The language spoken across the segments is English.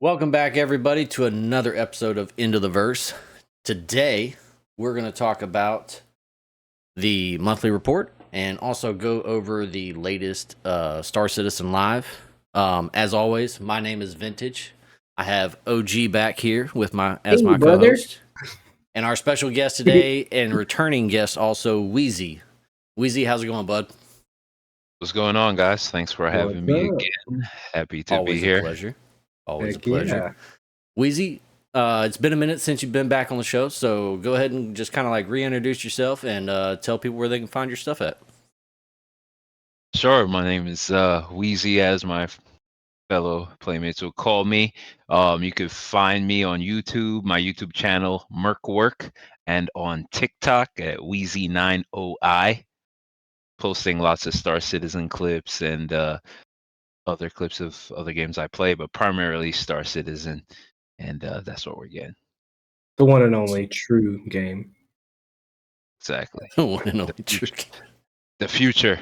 Welcome back, everybody, to another episode of Into the Verse. Today, we're going to talk about the monthly report and also go over the latest Star Citizen Live. As always, my name is Vintage. I have OG back here with my co-host, and our special guest today and returning guest also Weezy. Weezy, how's it going, bud? What's going on, guys? Thanks for having me again. Happy to Always be here. Always a pleasure. Weezy, it's been a minute since you've been back on the show, so go ahead and just kind of like reintroduce yourself and tell people where they can find your stuff at. Sure, my name is Weezy, as my fellow playmates will call me. You can find me on YouTube, my YouTube channel, Merkwork, and on TikTok at Weezy90i, posting lots of Star Citizen clips and other clips of other games I play, but primarily Star Citizen, and that's what we're getting. The one and only true game. Exactly. The one and only true. The future.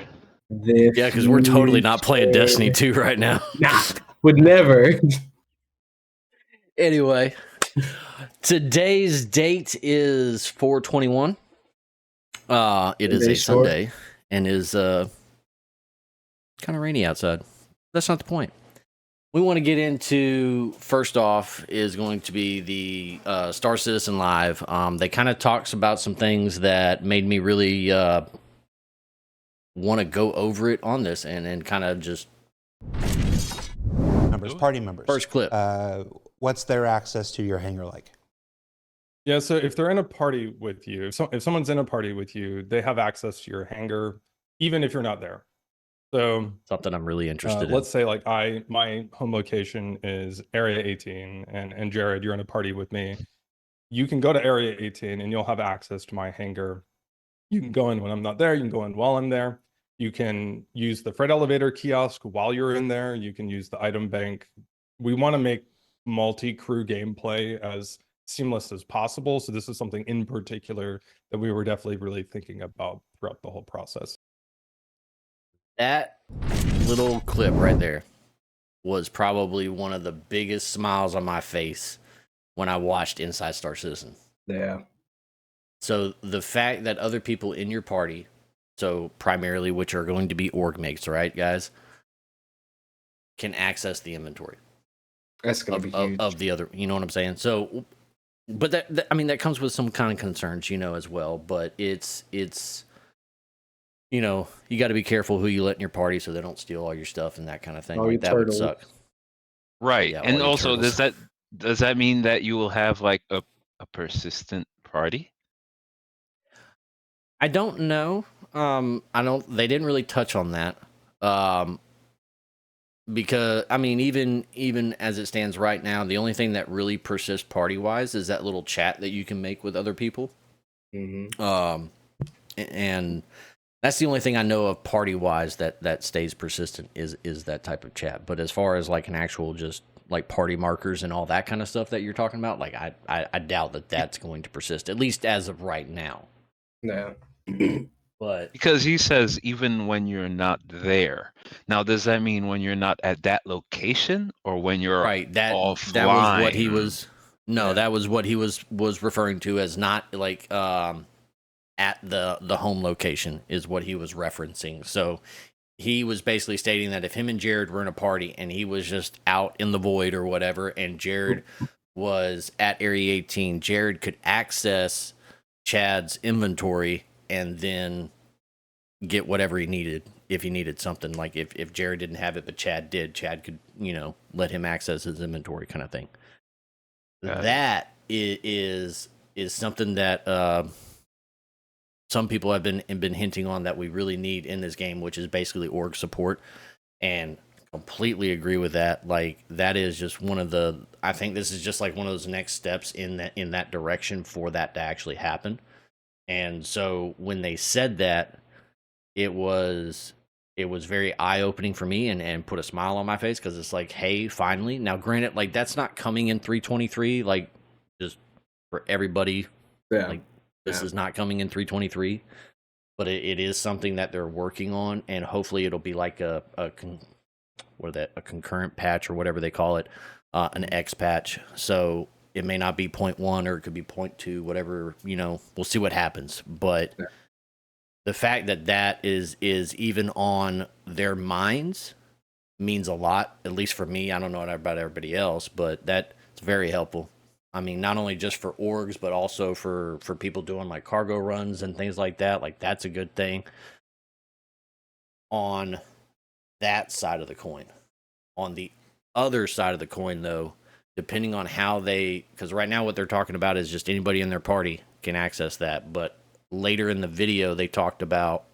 Yeah, because we're totally not playing Destiny 2 right now. Nah, would never. Anyway, today's date is 4/21. It is a Sunday and is kind of rainy outside. That's not the point. We want to get into, first off, is going to be the Star Citizen Live. They kind of talks about some things that made me really want to go over it on this and kind of just... Party members. First clip. What's their access to your hangar like? Yeah, so if they're in a party with you, if someone's in a party with you, they have access to your hangar, even if you're not there. So something I'm really interested in. Let's say like my home location is Area 18, and Jared, you're in a party with me. You can go to Area 18 and you'll have access to my hangar. You can go in when I'm not there. You can go in while I'm there. You can use the freight elevator kiosk while you're in there. You can use the item bank. We want to make multi-crew gameplay as seamless as possible. So this is something in particular that we were definitely really thinking about throughout the whole process. That little clip right there was probably one of the biggest smiles on my face when I watched Inside Star Citizen. Yeah. So the fact that other people in your party, so primarily which are going to be org mates, right, guys, can access the inventory. That's going to be huge. Of the other, you know what I'm saying? So, but that I mean, that comes with some kind of concerns, as well. But it's you got to be careful who you let in your party so they don't steal all your stuff and that kind of thing. All like that turtles. would suck. Right. Yeah, and also, turtles. does that mean that you will have like a persistent party? I don't know. They didn't really touch on that. Because I mean, even as it stands right now, the only thing that really persists party wise is that little chat that you can make with other people. Mm-hmm. And that's the only thing I know of party wise that stays persistent is that type of chat. But as far as like an actual just like party markers and all that kind of stuff that you're talking about, like I doubt that that's going to persist, at least as of right now. Yeah. But because he says even when you're not there. Now, does that mean when you're not at that location or when you're right, offline? That was what he was. No, yeah. That was what he was referring to as not like at the home location is what he was referencing. So he was basically stating that if him and Jared were in a party and he was just out in the void or whatever, and Jared was at Area 18, Jared could access Chad's inventory and then get whatever he needed if he needed something. Like if Jared didn't have it but Chad did, Chad could let him access his inventory kind of thing. That is something that some people have been hinting on that we really need in this game, which is basically org support, and completely agree with that. Like that is just I think this is just like one of those next steps in that direction for that to actually happen. And so when they said that, it was very eye-opening for me and put a smile on my face, because it's like, hey, finally. Now granted, like that's not coming in 3.23, like just for everybody. Yeah. Like this is not coming in 3.23, but it is something that they're working on, and hopefully it'll be like a concurrent patch or whatever they call it, an X patch. So it may not be 0.1 or it could be 0.2, whatever, we'll see what happens. But the fact that that is even on their minds means a lot, at least for me. I don't know about everybody else, but that's very helpful. I mean, not only just for orgs, but also for people doing like cargo runs and things like that. Like, that's a good thing on that side of the coin. On the other side of the coin, though, depending on how because right now what they're talking about is just anybody in their party can access that. But later in the video, they talked about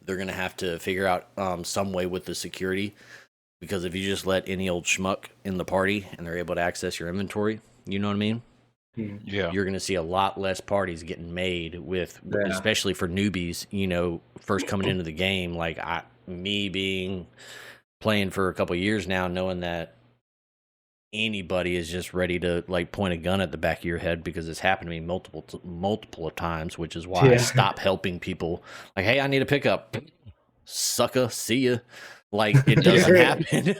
they're going to have to figure out some way with the security. Because if you just let any old schmuck in the party and they're able to access your inventory, you know what I mean? Yeah. You're going to see a lot less parties getting made especially for newbies, first coming into the game. Like me being playing for a couple of years now, knowing that anybody is just ready to like point a gun at the back of your head, because it's happened to me multiple times, which is why I stop helping people. Like, hey, I need a pickup. Sucker, see ya. Like, it doesn't happen.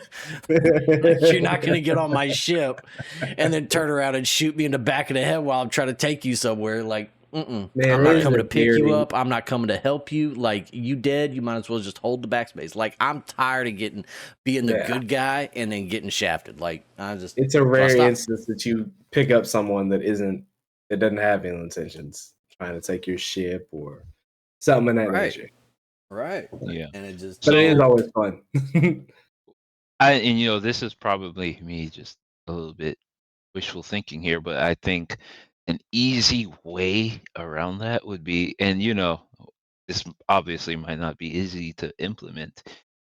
Like, you're not going to get on my ship and then turn around and shoot me in the back of the head while I'm trying to take you somewhere. Like, I'm not coming to pick you up. I'm not coming to help you. Like, you dead, you might as well just hold the backspace. Like, I'm tired of being the good guy and then getting shafted. Like, it's a rare instance that you pick up someone that doesn't have ill intentions, trying to take your ship or something in that nature. Right. Yeah. And it just, but it is always fun. This is probably me just a little bit wishful thinking here, but I think an easy way around that would be, and this obviously might not be easy to implement,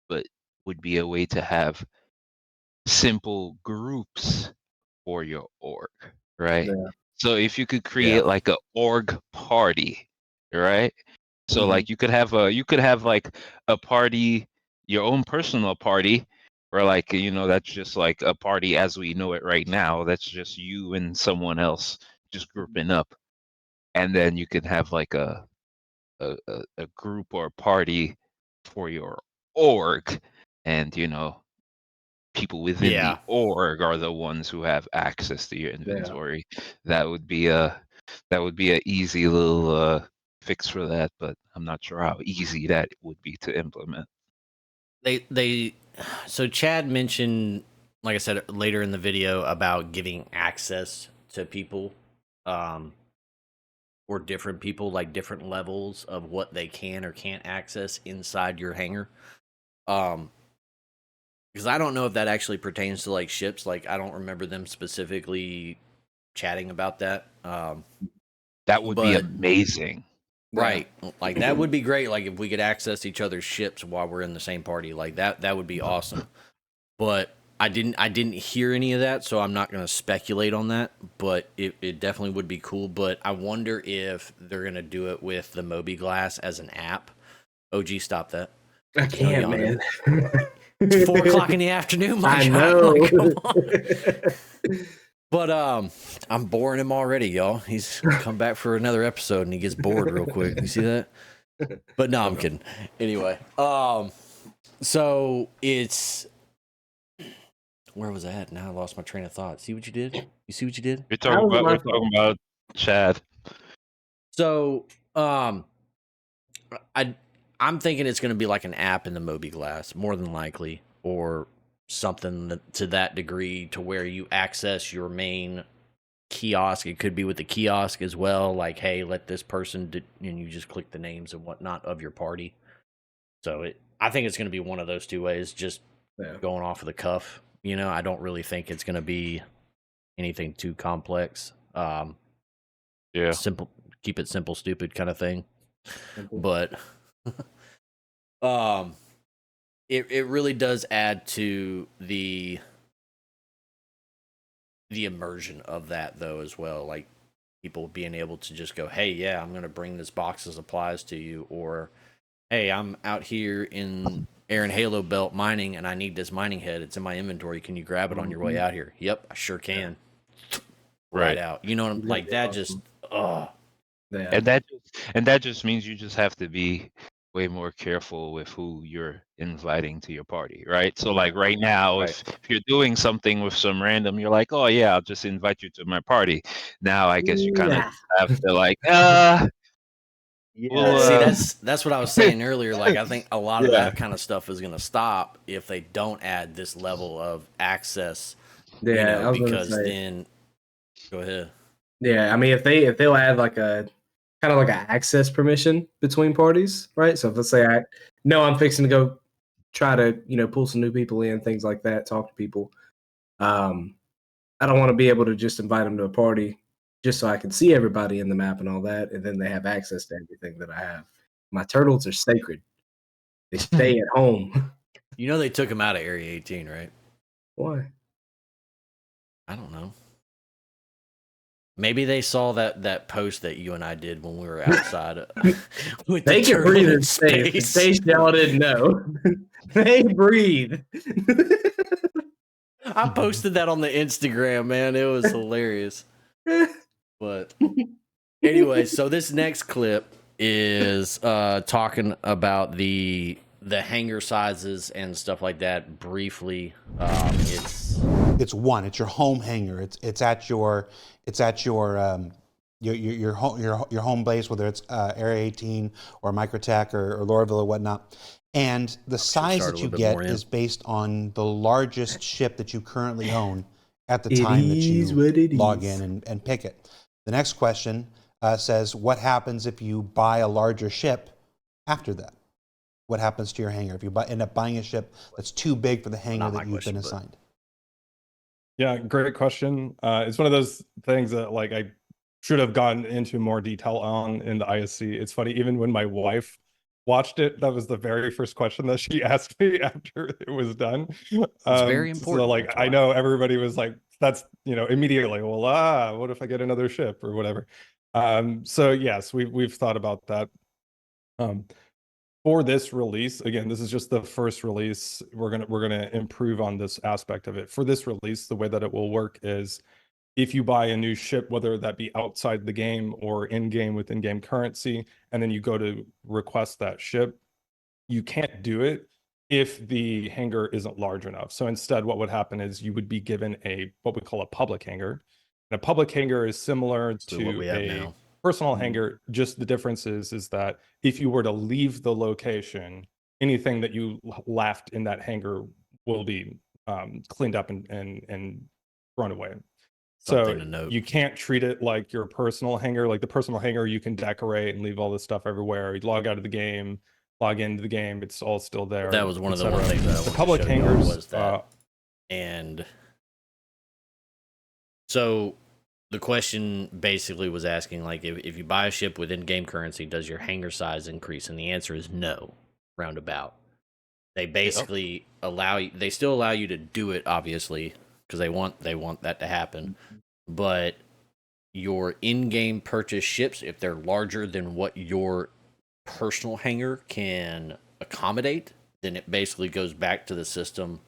but would be a way to have simple groups for your org, right? Yeah. So if you could create like a org party, right? So like you could have like a party, your own personal party, or like that's just like a party as we know it right now. That's just you and someone else just grouping up, and then you could have like a group or party for your org, and people within the org are the ones who have access to your inventory. That would be a easy little fix for that, but I'm not sure how easy that would be to implement. So Chad mentioned, like I said later in the video, about giving access to people, or different people, like different levels of what they can or can't access inside your hangar. Because I don't know if that actually pertains to like ships. Like, I don't remember them specifically chatting about that. That would be amazing. Right. Like, that would be great. Like, if we could access each other's ships while we're in the same party, like that would be awesome. But I didn't hear any of that, so I'm not going to speculate on that, but it definitely would be cool. But I wonder if they're going to do it with the Moby Glass as an app. OG, stop that. I can't, man. It's 4 o'clock in the afternoon, my I God. know. Like, come on. But I'm boring him already, y'all. He's come back for another episode and he gets bored real quick. You see that? But no, I'm kidding. Anyway, so it's, where was I at? Now I lost my train of thought. See what you did? You see what you did? We're talking about Chad. So, I'm thinking it's going to be like an app in the Moby Glass, more than likely, or something to that degree, to where you access your main kiosk. It could be with the kiosk as well. Like, hey, let this person and you just click the names and whatnot of your party. So I think it's going to be one of those two ways, just going off of the cuff. I don't really think it's going to be anything too complex. Simple, keep it simple, stupid kind of thing. But it really does add to the immersion of that, though, as well. Like, people being able to just go, hey, yeah, I'm going to bring this box of supplies to you, or hey, I'm out here in Aaron Halo Belt mining and I need this mining head. It's in my inventory. Can you grab it on your way out here? Yep, I sure can. Right out. You know what I'm like? That just, And that just means you just have to be way more careful with who you're inviting to your party, right? So like right now, Right. if you're doing something with some random, you're like, oh yeah, I'll just invite you to my party. Now I guess you kind of Yeah. have to like, Yeah. well, See, that's what I was saying earlier. Like, I think a lot of Yeah. that kind of stuff is going to stop if they don't add this level of access. Yeah, I was gonna because say. then, go ahead. Yeah, I mean, if they'll add like a kind of like an access permission between parties, right? So if let's say I'm fixing to go try to pull some new people in, things like that, talk to people. I don't want to be able to just invite them to a party just so I can see everybody in the map and all that, and then they have access to everything that I have. My turtles are sacred; they stay at home. You know they took him out of Area 18, right? Why? I don't know. Maybe they saw that post that you and I did when we were outside. With They the can turtle breathe in in space. In case y'all didn't know, they breathe. I posted that on the Instagram, man. It was hilarious. But anyway, so this next clip is talking about the hanger sizes and stuff like that briefly. It's one. It's your home hangar. It's at your home base, whether it's Area 18 or Microtech or Lorville or whatnot. And the size that you get is based on the largest ship that you currently own at the time that you log in and pick it. The next question says, what happens if you buy a larger ship after that? What happens to your hangar if you end up buying a ship that's too big for the hangar that you've been assigned? Yeah, great question. It's one of those things that like I should have gotten into more detail on in the ISC. It's funny, even when my wife watched it, that was the very first question that she asked me after it was done. It's very important. So like I know everybody was like, that's immediately, well, what if I get another ship or whatever? So yes, we've thought about that. For this release, again, this is just the first release. We're gonna improve on this aspect of it. For this release, the way that it will work is if you buy a new ship, whether that be outside the game or in-game with in-game currency, and then you go to request that ship, you can't do it if the hangar isn't large enough. So instead, what would happen is you would be given what we call a public hangar. And a public hangar is similar to a personal hangar. Just the difference is that if you were to leave the location, anything that you left in that hangar will be cleaned up and thrown away. So you can't treat it like your personal hangar. Like the personal hangar, you can decorate and leave all this stuff everywhere. You log out of the game, log into the game, it's all still there. That was one of the things that I the public hangars was that. And so the question basically was asking, like, if you buy a ship with in-game currency, does your hangar size increase? And the answer is no, roundabout. They basically they still allow you to do it, obviously, because they want that to happen. But your in-game purchase ships, if they're larger than what your personal hangar can accommodate, then it basically goes back to the system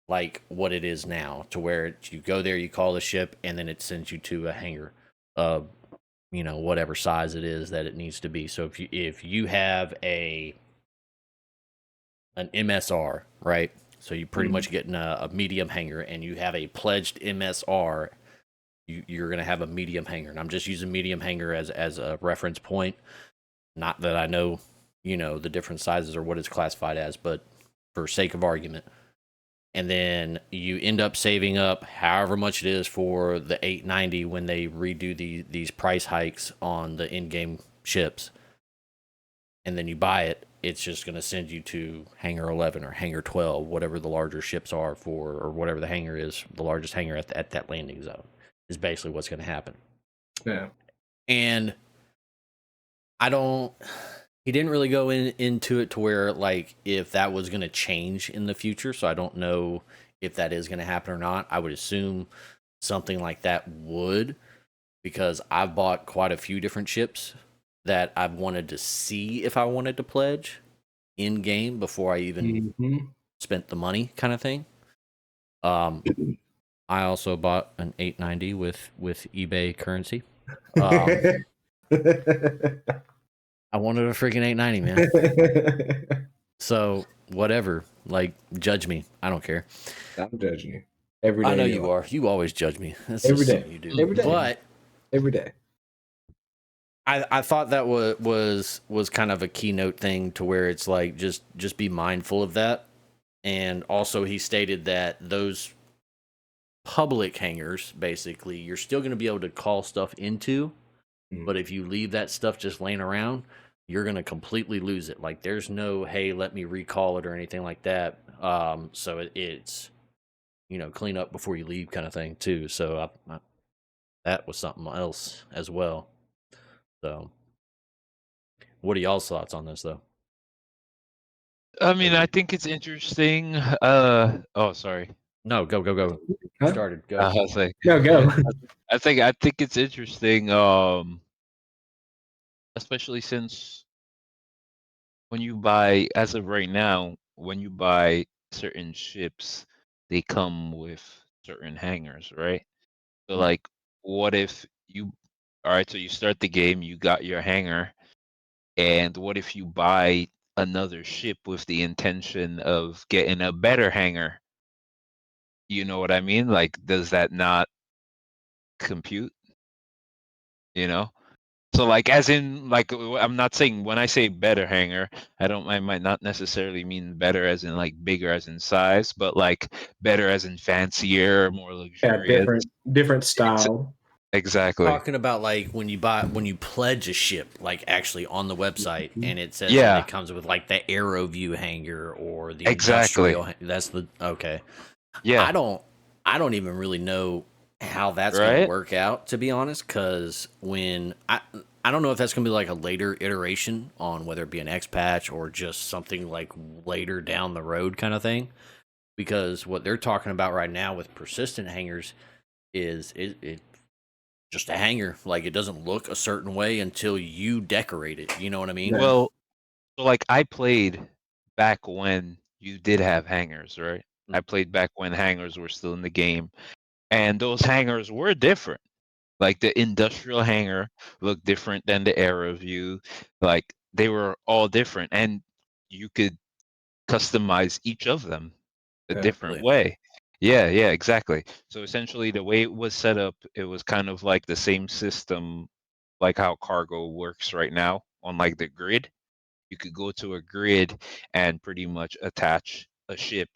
like what it is now, to where you go there, you call the ship, and then it sends you to a hangar of whatever size it is that it needs to be. So if you have an MSR, right? So you pretty much get a medium hangar, and you have a pledged MSR, you're going to have a medium hangar. And I'm just using medium hangar as a reference point. Not that I know, the different sizes or what it's classified as, but for sake of argument. And then you end up saving up however much it is for the 890 when they redo these price hikes on the in-game ships. And then you buy it. It's just going to send you to Hangar 11 or Hangar 12, whatever the larger ships are for, or whatever the hangar is, the largest hangar at that landing zone is basically what's going to happen. Yeah. And he didn't really go into it to where, like, if that was going to change in the future. So I don't know if that is going to happen or not. I would assume something like that would, because I've bought quite a few different ships that I've wanted to see if I wanted to pledge in game before I even spent the money, kind of thing. I also bought an 890 with eBay currency. I wanted a freaking 890, man. So whatever, like, judge me. I don't care. I'm judging you every day. I know you are. You always judge me. That's every just day. something you do. Every day. But every day. I thought that was kind of a keynote thing to where it's like just be mindful of that. And also he stated that those public hangars, basically, you're still going to be able to call stuff into, but if you leave that stuff just laying around, you're going to completely lose it. Like, there's no, hey, let me recall it or anything like that. So it's, you know, clean up before you leave kind of thing too. So that was something else as well. So what are y'all's thoughts on this, though? I mean, I think it's interesting. Oh, sorry. No, go. Huh? Started. Go. I was like, No, go. I think it's interesting. Especially since when you buy, as of right now, when you buy certain ships, they come with certain hangars, right? So, like, what if you, all right, so you start the game, you got your hangar, and what if you buy another ship with the intention of getting a better hangar? You know what I mean? Like, does that not compute? You know? So, like, as in, like, I'm not saying, when I say better hangar, I might not necessarily mean better as in like bigger as in size, but like better as in fancier, more Yeah, luxurious. different style. Exactly. Talking about like when you pledge a ship, like actually on the website, and it says Yeah. that it comes with like the Aero View hangar or the Exactly. industrial. That's the okay. Yeah. I don't even really know how that's going Right? to work out, to be honest, because when I don't know if that's going to be like a later iteration on whether it be an X patch or just something like later down the road kind of thing, because what they're talking about right now with persistent hangars is it just a hanger. Like, it doesn't look a certain way until you decorate it. You know what I mean? Well, so like I played back when you did have hangars, right? I played back when hangars were still in the game, and those hangars were different. Like the industrial hangar looked different than the Aero View. Like they were all different, and you could customize each of them a different Really? way. Yeah, exactly. So essentially, the way it was set up, it was kind of like the same system, like how cargo works right now on like the grid. You could go to a grid and pretty much attach a ship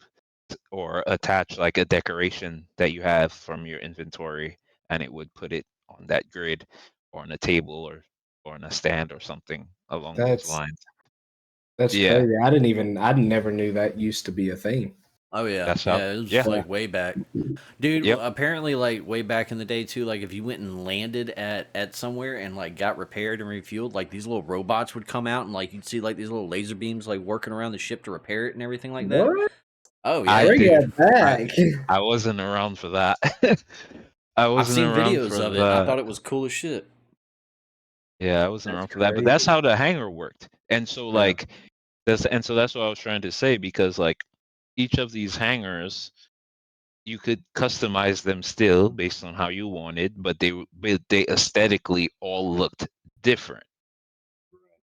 or attach like a decoration that you have from your inventory, and it would put it on that grid or on a table or on a stand or something along those lines. That's Yeah. crazy. I never knew that used to be a thing. Oh yeah, That's how- yeah. It was yeah. like way back, dude. Yep. Apparently, like way back in the day too. Like if you went and landed at somewhere and like got repaired and refueled, like these little robots would come out and like you'd see like these little laser beams like working around the ship to repair it and everything like that. What? Oh yeah, I Bring did. it back. I wasn't around for that. I I've wasn't seen around videos for of it. And I that. thought it was cool as shit. Yeah, I wasn't That's around for that. But that's crazy. how the hangar worked. And so like that's what I was trying to say, because like each of these hangars, you could customize them still based on how you wanted, but they aesthetically all looked different.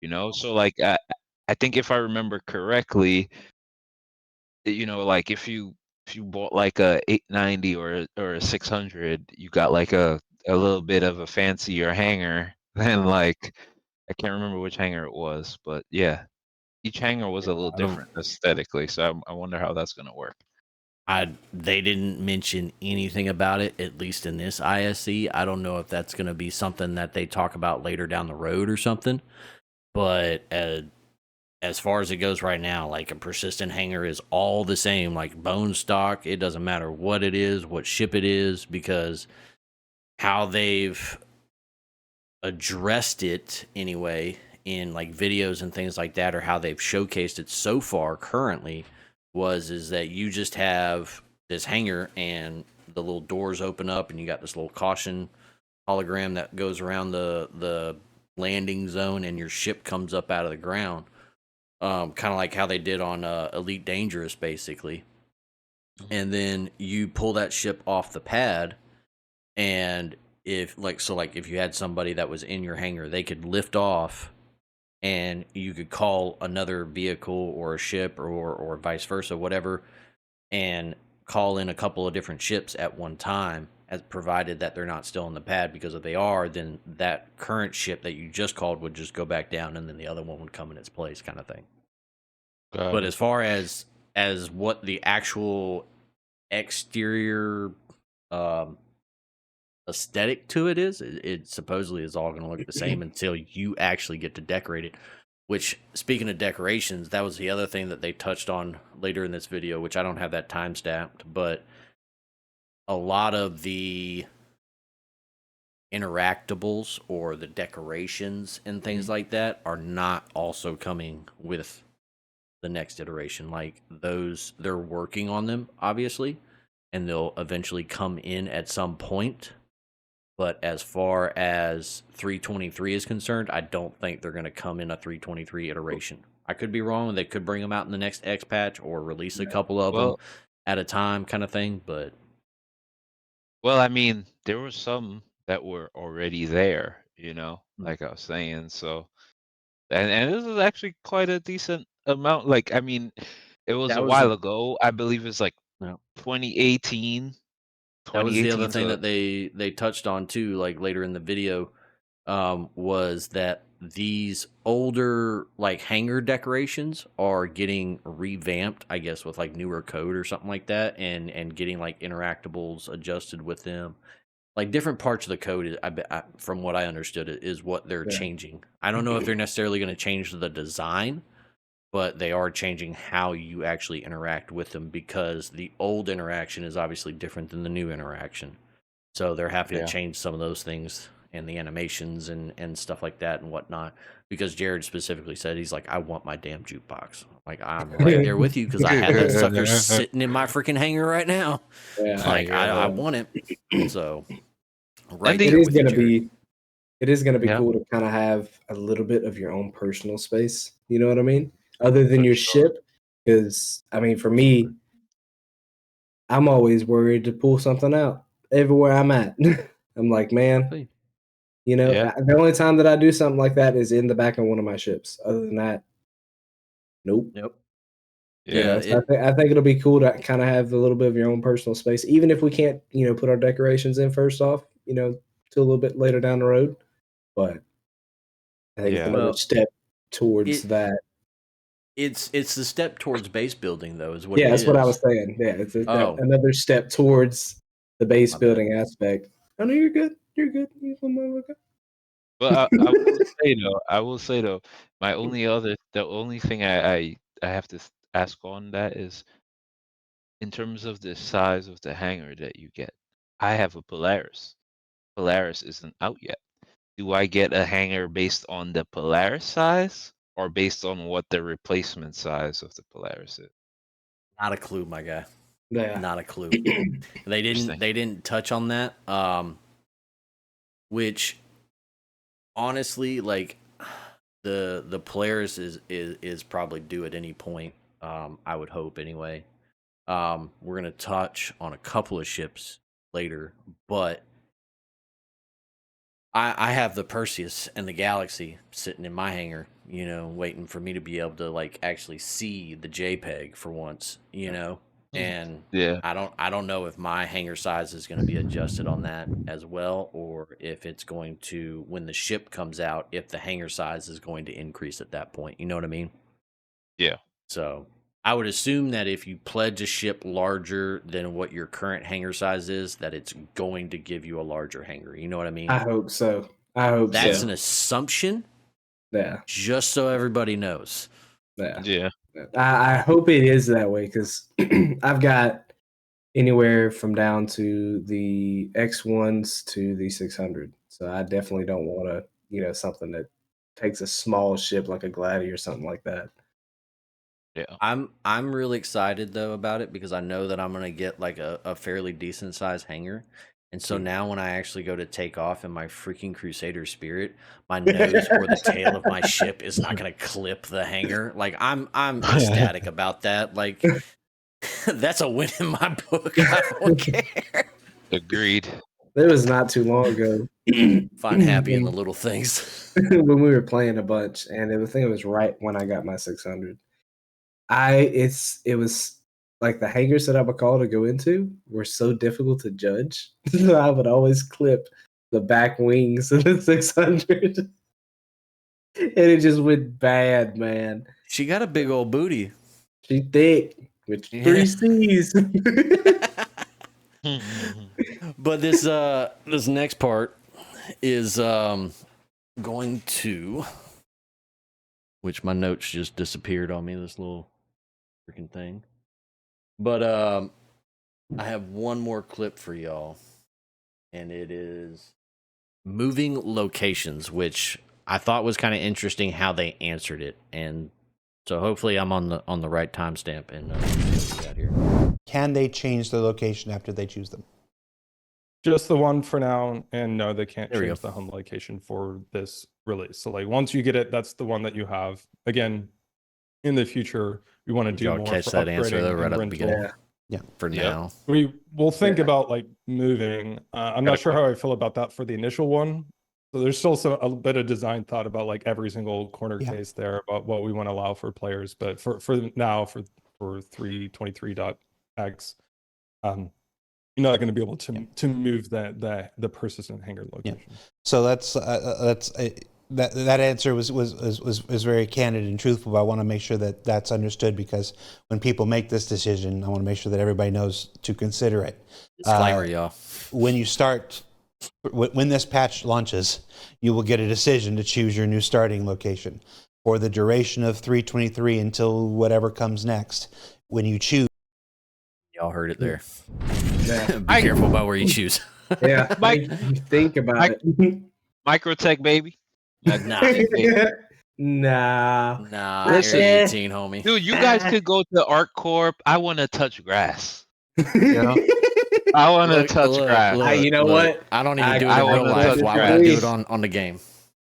You know, so like I think if I remember correctly, like if you bought like a 890 or a 600, you got like a little bit of a fancier hanger than like I can't remember which hanger it was, but yeah, each hanger was a little I don't. different aesthetically. So I wonder how that's gonna work. They didn't mention anything about it, at least in this ISC. I don't know if that's going to be something that they talk about later down the road or something. But as far as it goes right now, like a persistent hanger is all the same, like bone stock. It doesn't matter what it is, what ship it is, because how they've addressed it anyway in like videos and things like that, or how they've showcased it so far currently is that you just have this hanger and the little doors open up and you got this little caution hologram that goes around the landing zone and your ship comes up out of the ground, kind of like how they did on Elite Dangerous basically. And then you pull that ship off the pad, and if you had somebody that was in your hangar, they could lift off and you could call another vehicle or a ship or vice versa, whatever, and call in a couple of different ships at one time, as provided that they're not still on the pad, because if they are, then that current ship that you just called would just go back down, and then the other one would come in its place, kind of thing. But as far as what the actual exterior aesthetic to it is, it supposedly is all going to look the same until you actually get to decorate it. Which, speaking of decorations, that was the other thing that they touched on later in this video, which I don't have that time stamped, but a lot of the interactables or the decorations and things like that are not also coming with the next iteration. Like those, they're working on them, obviously, and they'll eventually come in at some point. But as far as 323 is concerned, I don't think they're going to come in a 323 iteration. I could be wrong. They could bring them out in the next X patch or release a couple of them at a time, kind of thing. But I mean, there were some that were already there, like I was saying. So, and this is actually quite a decent amount. Like, I mean, it was a while ago. I believe it's like 2018. That was the other thing that they touched on too, like later in the video, was that these older like hangar decorations are getting revamped, I guess, with like newer code or something like that, and getting like interactables adjusted with them. Like different parts of the code, from what I understood, is what they're changing. I don't know if they're necessarily going to change the design, but they are changing how you actually interact with them, because the old interaction is obviously different than the new interaction. So they're having to change some of those things and the animations and stuff like that and whatnot, because Jared specifically said, he's like, I want my damn jukebox. Like, I'm right there with you, because I have that sucker sitting in my freaking hangar right now. Yeah, like, I want it. So, right there with you, Jared. It is going to be cool to kind of have a little bit of your own personal space. You know what I mean? Other than your ship. Because, I mean, for me, I'm always worried to pull something out everywhere I'm at. I'm like, man, the only time that I do something like that is in the back of one of my ships. Other than that, nope. Yep. Yeah, so I think it'll be cool to kind of have a little bit of your own personal space, even if we can't, put our decorations in first off, till a little bit later down the road. But I think it's another step towards that. It's the step towards base building, though, is what it is. Yeah, that's what I was saying. Yeah, it's another step towards the base building aspect. Oh, no, you're good. You're good. But I will say though, the only thing I have to ask on that is, in terms of the size of the hangar that you get. I have a Polaris. Polaris isn't out yet. Do I get a hangar based on the Polaris size, or based on what the replacement size of the Polaris is? Not a clue, my guy. Yeah. Not a clue. They didn't touch on that. Which honestly, like, the Polaris is probably due at any point. I would hope anyway. We're gonna touch on a couple of ships later, but I have the Perseus and the Galaxy sitting in my hangar, waiting for me to be able to like actually see the JPEG for once, and I don't know if my hangar size is going to be adjusted on that as well, or if it's going to, when the ship comes out, if the hangar size is going to increase at that point. You know what I mean? Yeah. So I would assume that if you pledge a ship larger than what your current hangar size is, that it's going to give you a larger hangar. You know what I mean? I hope so. That's an assumption. Yeah. Just so everybody knows. Yeah. I hope it is that way, because I've got anywhere from down to the X1s to the 600. So I definitely don't want to, something that takes a small ship like a Gladiator or something like that. Yeah. I'm really excited though about it, because I know that I'm gonna get like a fairly decent sized hangar. And so now when I actually go to take off in my freaking Crusader Spirit, my nose or the tail of my ship is not gonna clip the hangar. Like I'm ecstatic about that. Like that's a win in my book. I don't care. Agreed. There was not too long ago. Find happy in the little things. When we were playing a bunch, and I think it was right when I got my 600. It was like the hangars that I would call to go into were so difficult to judge. So I would always clip the back wings of the 600, and it just went bad, man. She got a big old booty. She thick with 3 C's. But this next part is going to, which my notes just disappeared on me, this little freaking thing. But I have one more clip for y'all, and it is moving locations, which I thought was kind of interesting how they answered it, and so hopefully I'm on the right timestamp and out here. Can they change the location after they choose them? Just the one for now, and no, they can't There we change go. the home location for this release. So like once you get it, that's the one that you have. Again, in the future, we want to do Y'all more catch for that answer upgrading though and right at the rental. beginning? Yeah. For now. We will think Yeah. about like moving. I'm not sure how I feel about that for the initial one. So there's still a bit of design thought about like every single corner case there about what we want to allow for players. But for now, for 323.x, you're not going to be able to move the persistent hanger location. Yeah. So that answer was very candid and truthful. But I want to make sure that that's understood, because when people make this decision, I want to make sure that everybody knows to consider it. Disclaimer, y'all. When you start, when this patch launches, you will get a decision to choose your new starting location for the duration of 323 until whatever comes next. When you choose. Y'all heard it there. Yeah. Be careful about where you choose. Yeah, Mike- think about it. Microtech, baby. Nah, Nah. Area 18, homie. Dude, you guys could go to Art Corp. I want to touch grass. know? I want to touch grass. You know what? I don't even do it I in real wanna life. touch Why would I do it on the game?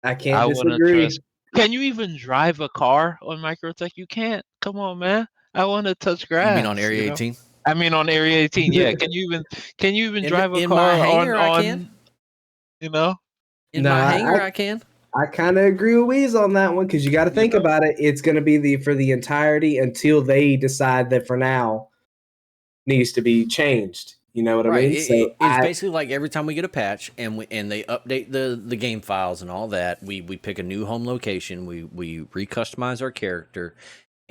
I can't I wanna disagree. touch. Can you even drive a car on Microtech? You can't. Come on, man. I want to touch grass. You mean on Area 18? I mean on Area 18. Yeah. Can you even drive a in car my hangar, on? I can. You know. In my hangar, I can. I kind of agree with Weez on that one, because you got to think about it. It's going to be for the entirety until they decide that for now needs to be changed. You know what I mean? It's basically like every time we get a patch and they update the game files and all that, we pick a new home location, we recustomize our character,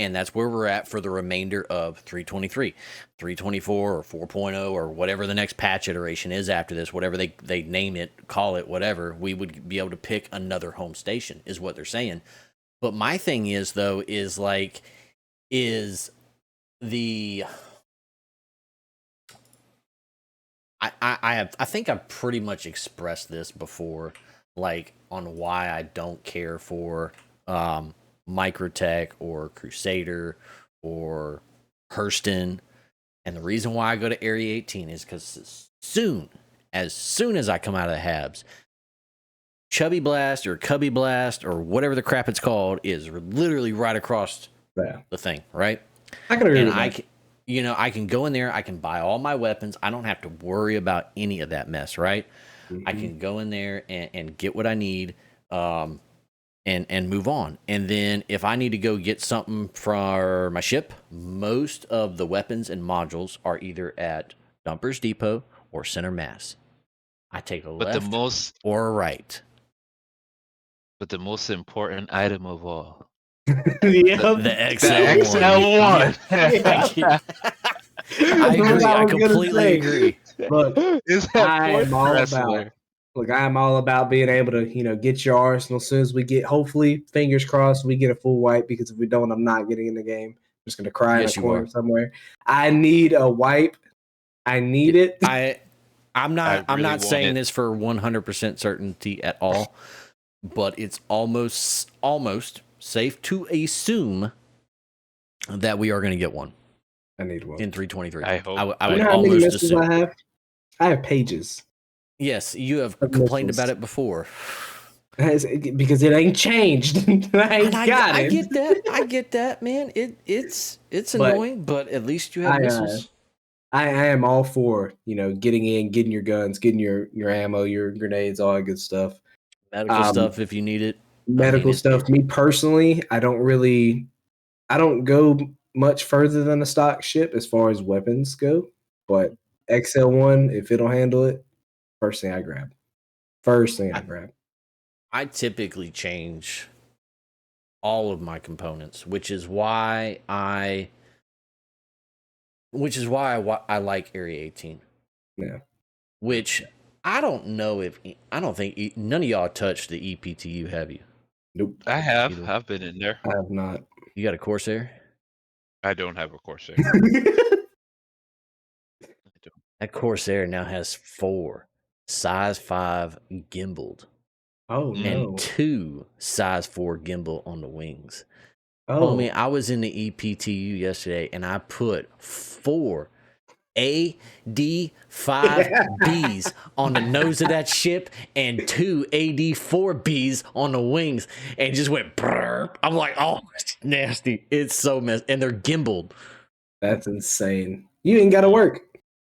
and that's where we're at for the remainder of 323, 324, or 4.0, or whatever the next patch iteration is after this, whatever they name it, call it, whatever. We would be able to pick another home station, is what they're saying. But my thing is, though, is the... I think I've pretty much expressed this before, like on why I don't care for Microtech or Crusader or Hurston, and the reason why I go to Area 18 is because as soon as I come out of the Habs, Chubby Blast or Cubby Blast or whatever the crap it's called is literally right across the thing, right? I can agree and with that. I can go in there, I can buy all my weapons. I don't have to worry about any of that mess, right? Mm-hmm. I can go in there and get what I need and move on. And then if I need to go get something for my ship, most of the weapons and modules are either at Dumpers Depot or Center Mass. I take a left or a right. But the most important item of all. The XL1. I agree. I completely agree. Look, I am all about being able to, get your arsenal as soon as we get, hopefully, fingers crossed, we get a full wipe, because if we don't, I'm not getting in the game. I'm just going to cry in a corner somewhere. I need a wipe. I need it. I'm not saying this for 100% certainty at all, but it's almost safe to assume that we are going to get one. I need one in 323. I hope. I would almost assume. I have pages. Yes, you have complained about it before. Because it ain't changed. I get that, man. It's annoying, but at least you have missiles. I am all for, getting in, getting your guns, getting your ammo, your grenades, all that good stuff. Medical stuff if you need it. Medical stuff. Me personally, I don't go much further than a stock ship as far as weapons go. But XL1, if it'll handle it, first thing I grab. I typically change all of my components, which is why I like Area 18. Yeah. Which I don't think none of y'all touched the EPTU, have you? Nope. I have. Either. I've been in there. I have not. You got a Corsair? I don't have a Corsair. That Corsair now has 4 size 5 gimbaled. Oh no. And 2 size 4 gimbal on the wings. Oh, Homie, I was in the EPTU yesterday and I put 4 AD5Bs on the nose of that ship and 2 AD4Bs on the wings and just went brrr. I'm like, oh, it's nasty. It's so messy. And they're gimbaled. That's insane. You ain't got to work.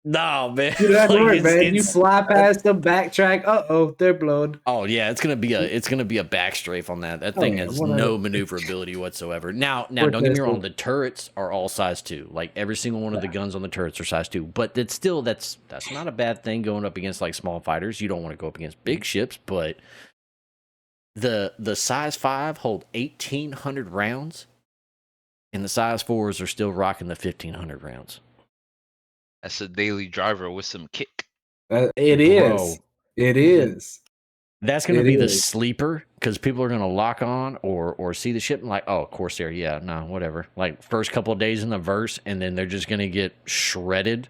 No, man. You don't work, man. You fly past them, backtrack. They're blown. Oh yeah, it's gonna be a back strafe on that. That thing has no maneuverability whatsoever. Now don't get me wrong. The turrets are all size 2. Like every single one of the guns on the turrets are size 2. But it's still that's not a bad thing going up against like small fighters. You don't want to go up against big ships, but the size 5 hold 1,800 rounds, and the size 4s are still rocking the 1,500 rounds. That's a daily driver with some kick. It is. It is. That's going to be the sleeper because people are going to lock on or see the ship and like, oh, Corsair, yeah, no, whatever. Like first couple of days in the verse, and then they're just going to get shredded.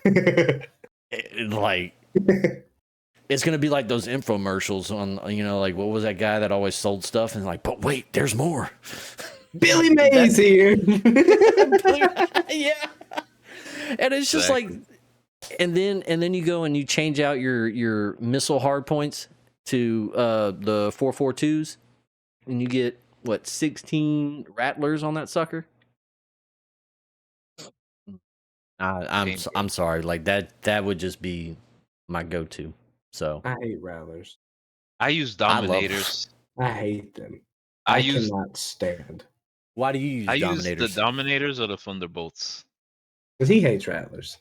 Like it's going to be like those infomercials on, like what was that guy that always sold stuff and like, but wait, there's more. Billy Mays here. Yeah. And it's just like, and then you go and you change out your missile hard points to the 442s, and you get 16 rattlers on that sucker. I'm sorry, like that would just be my go-to. So I hate rattlers. I use dominators. I hate them. I cannot stand. Why do you use dominators? I use the dominators or the thunderbolts. Because he hates rattlers.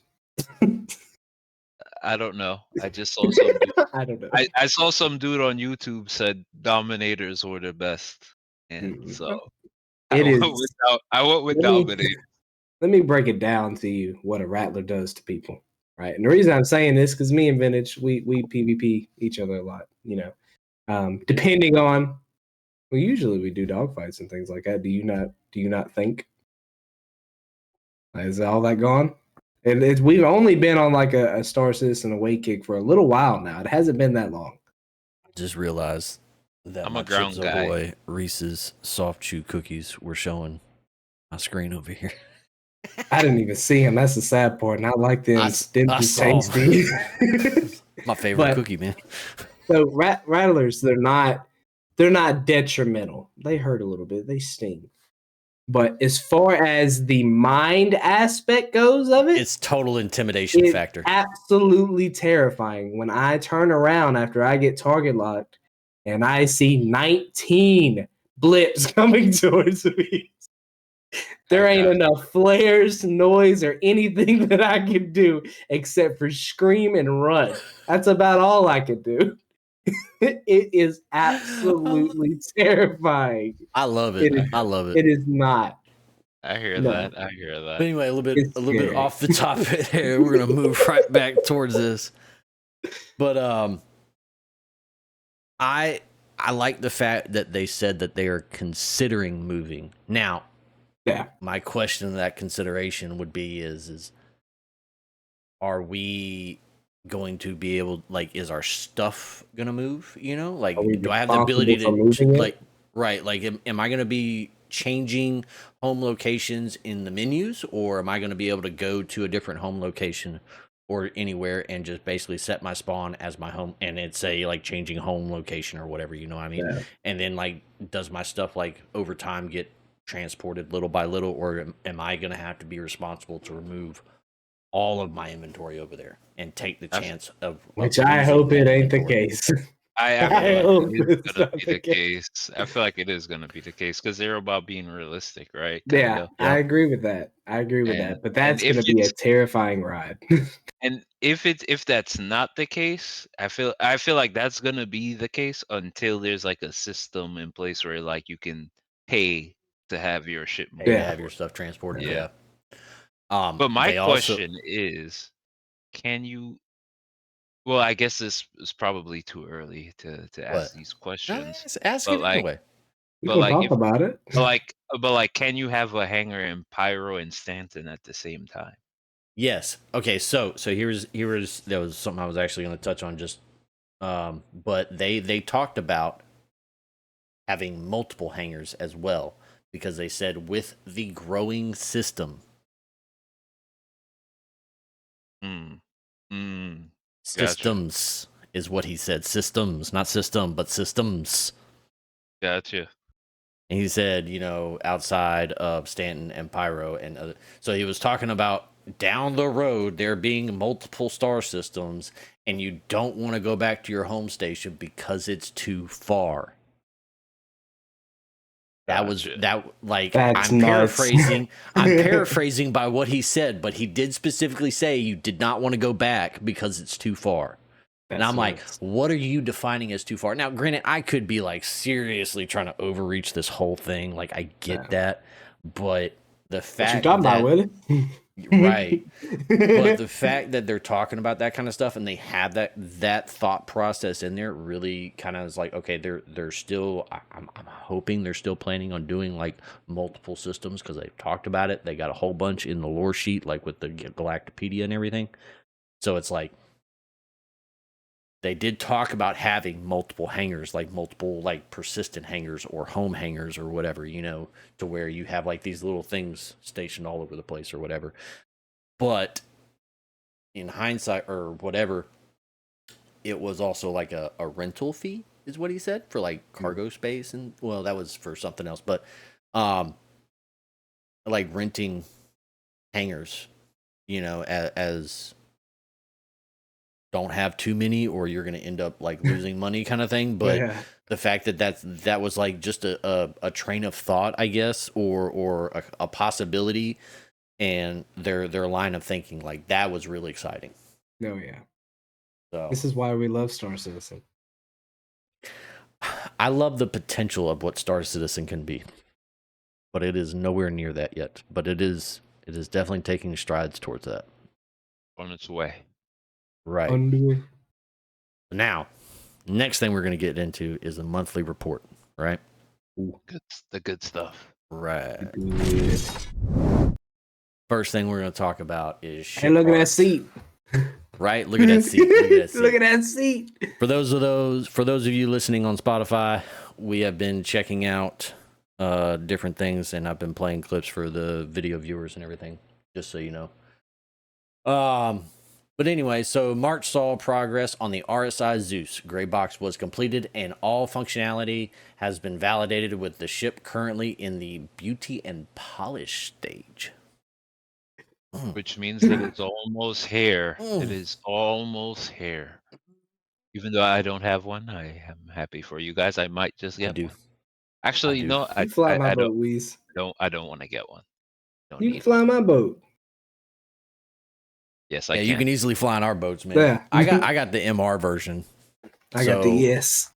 I don't know. I just saw some dude. I don't know. I saw some dude on YouTube said dominators were the best, and so I went with dominators. Let me break it down to you what a rattler does to people, right? And the reason I'm saying this because me and Vintage we PvP each other a lot, depending on. Well, usually we do dogfights and things like that. Do you not think? Is all that gone? We've only been on like a Star Citizen away kick for a little while now. It hasn't been that long. I just realized that I'm a ground guy. Boy, Reese's soft chew cookies were showing my screen over here. I didn't even see him. That's the sad part. And I like them. Tasty. My favorite cookie, man. So rattlers, they're not detrimental. They hurt a little bit. They sting. But as far as the mind aspect goes of it, it's total intimidation factor. Absolutely terrifying. When I turn around after I get target locked and I see 19 blips coming towards me, there ain't enough flares, noise, or anything that I can do except for scream and run. That's about all I can do. It is absolutely terrifying. I love it. I love it. It is not. I hear that. But anyway, a little bit off the topic here. We're gonna move right back towards this. But I like the fact that they said that they are considering moving. Now, my question to that consideration would be is are we going to be able, like, is our stuff gonna move? Like, do I have the ability to like, right? Like, am I gonna be changing home locations in the menus, or am I gonna be able to go to a different home location or anywhere and just basically set my spawn as my home, and it's say like changing home location or whatever, you know what I mean? Yeah. And then like, does my stuff like over time get transported little by little, or am I gonna have to be responsible to remove all of my inventory over there and take the chance of which I hope it ain't the case. I hope feel like it is it's gonna not be the the case. I feel like it is gonna be the case because they're about being realistic, right? Yeah, Kinda. I agree with that. But that's if gonna be a it's terrifying ride. and if that's not the case, I feel like that's gonna be the case until there's like a system in place where like you can pay to have your shit moved. to have your stuff transported. Yeah. Yeah. But my they also question is, can you? Well, I guess this is probably too early to what? ask these questions. Ask But it like, anyway. We but can like talk if about it. but like, can you have a hanger in Pyro and Stanton at the same time? Yes. Okay. So here's that was something I was actually going to touch on just, but they talked about having multiple hangars as well because they said with the growing system. Systems is what he said. Systems, not system, but systems. Gotcha. And he said, outside of Stanton and Pyro and other. So he was talking about down the road there being multiple star systems, and you don't want to go back to your home station because it's too far. That was that like That's I'm nuts. paraphrasing. I'm paraphrasing by what he said, but he did specifically say you did not want to go back because it's too far. And I'm like, what are you defining as too far? Now, granted, I could be like seriously trying to overreach this whole thing. Like, I get that, but the fact what you talking that about, Willie? right, but the fact that they're talking about that kind of stuff and they have that thought process in there really kind of is like, okay, they're still. I'm hoping they're still planning on doing like multiple systems because they've talked about it. They got a whole bunch in the lore sheet, like with the Galactopedia and everything. So it's like. They did talk about having multiple hangars, like multiple like persistent hangars or home hangars or whatever, to where you have like these little things stationed all over the place or whatever. But in hindsight or whatever, it was also like a rental fee is what he said for like cargo space. And well, that was for something else, but like renting hangars, as don't have too many or you're going to end up like losing money kind of thing. But the fact that was like just a train of thought, I guess, or a possibility and their line of thinking, like that was really exciting. Oh yeah. So this is why we love Star Citizen. I love the potential of what Star Citizen can be, but it is nowhere near that yet. But it is definitely taking strides towards that. On its way. Right. Now, next thing we're going to get into is a monthly report, right? The good stuff. Right. First thing we're going to talk about is ship hey, look parts. at that seat. Right? Look at that seat. Look at that seat. Look at that seat. For those of you listening on Spotify, we have been checking out different things, and I've been playing clips for the video viewers and everything, just so you know. But anyway, so March saw progress on the RSI Zeus. Gray box was completed, and all functionality has been validated with the ship currently in the beauty and polish stage. Which means that it's almost here. It is almost here. Even though I don't have one, I am happy for you guys. I might just get one. Actually, no, I don't. Weez. I don't want to get one. You can fly my boat. Yes, I can. You can easily fly on our boats, man. Yeah. I got the MR version. I got the ES.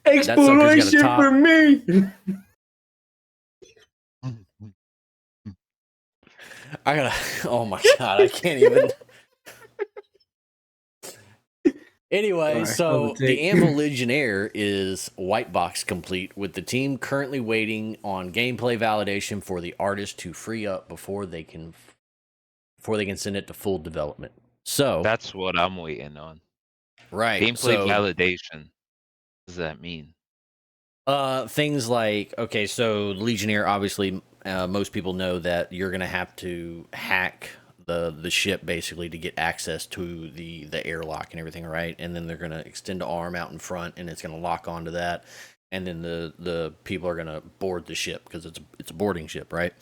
Exploration for me. Oh my god, I can't even. Anyway, so the Anvil Legionnaire is white box complete, with the team currently waiting on gameplay validation for the artist to free up before they can send it to full development. So that's what I'm waiting on. Right. Gameplay validation. What does that mean? Things like, okay, so Legionnaire, obviously, most people know that you're gonna have to hack the ship basically to get access to the airlock and everything, right? And then they're gonna extend the arm out in front, and it's gonna lock onto that, and then the people are gonna board the ship because it's a boarding ship, right?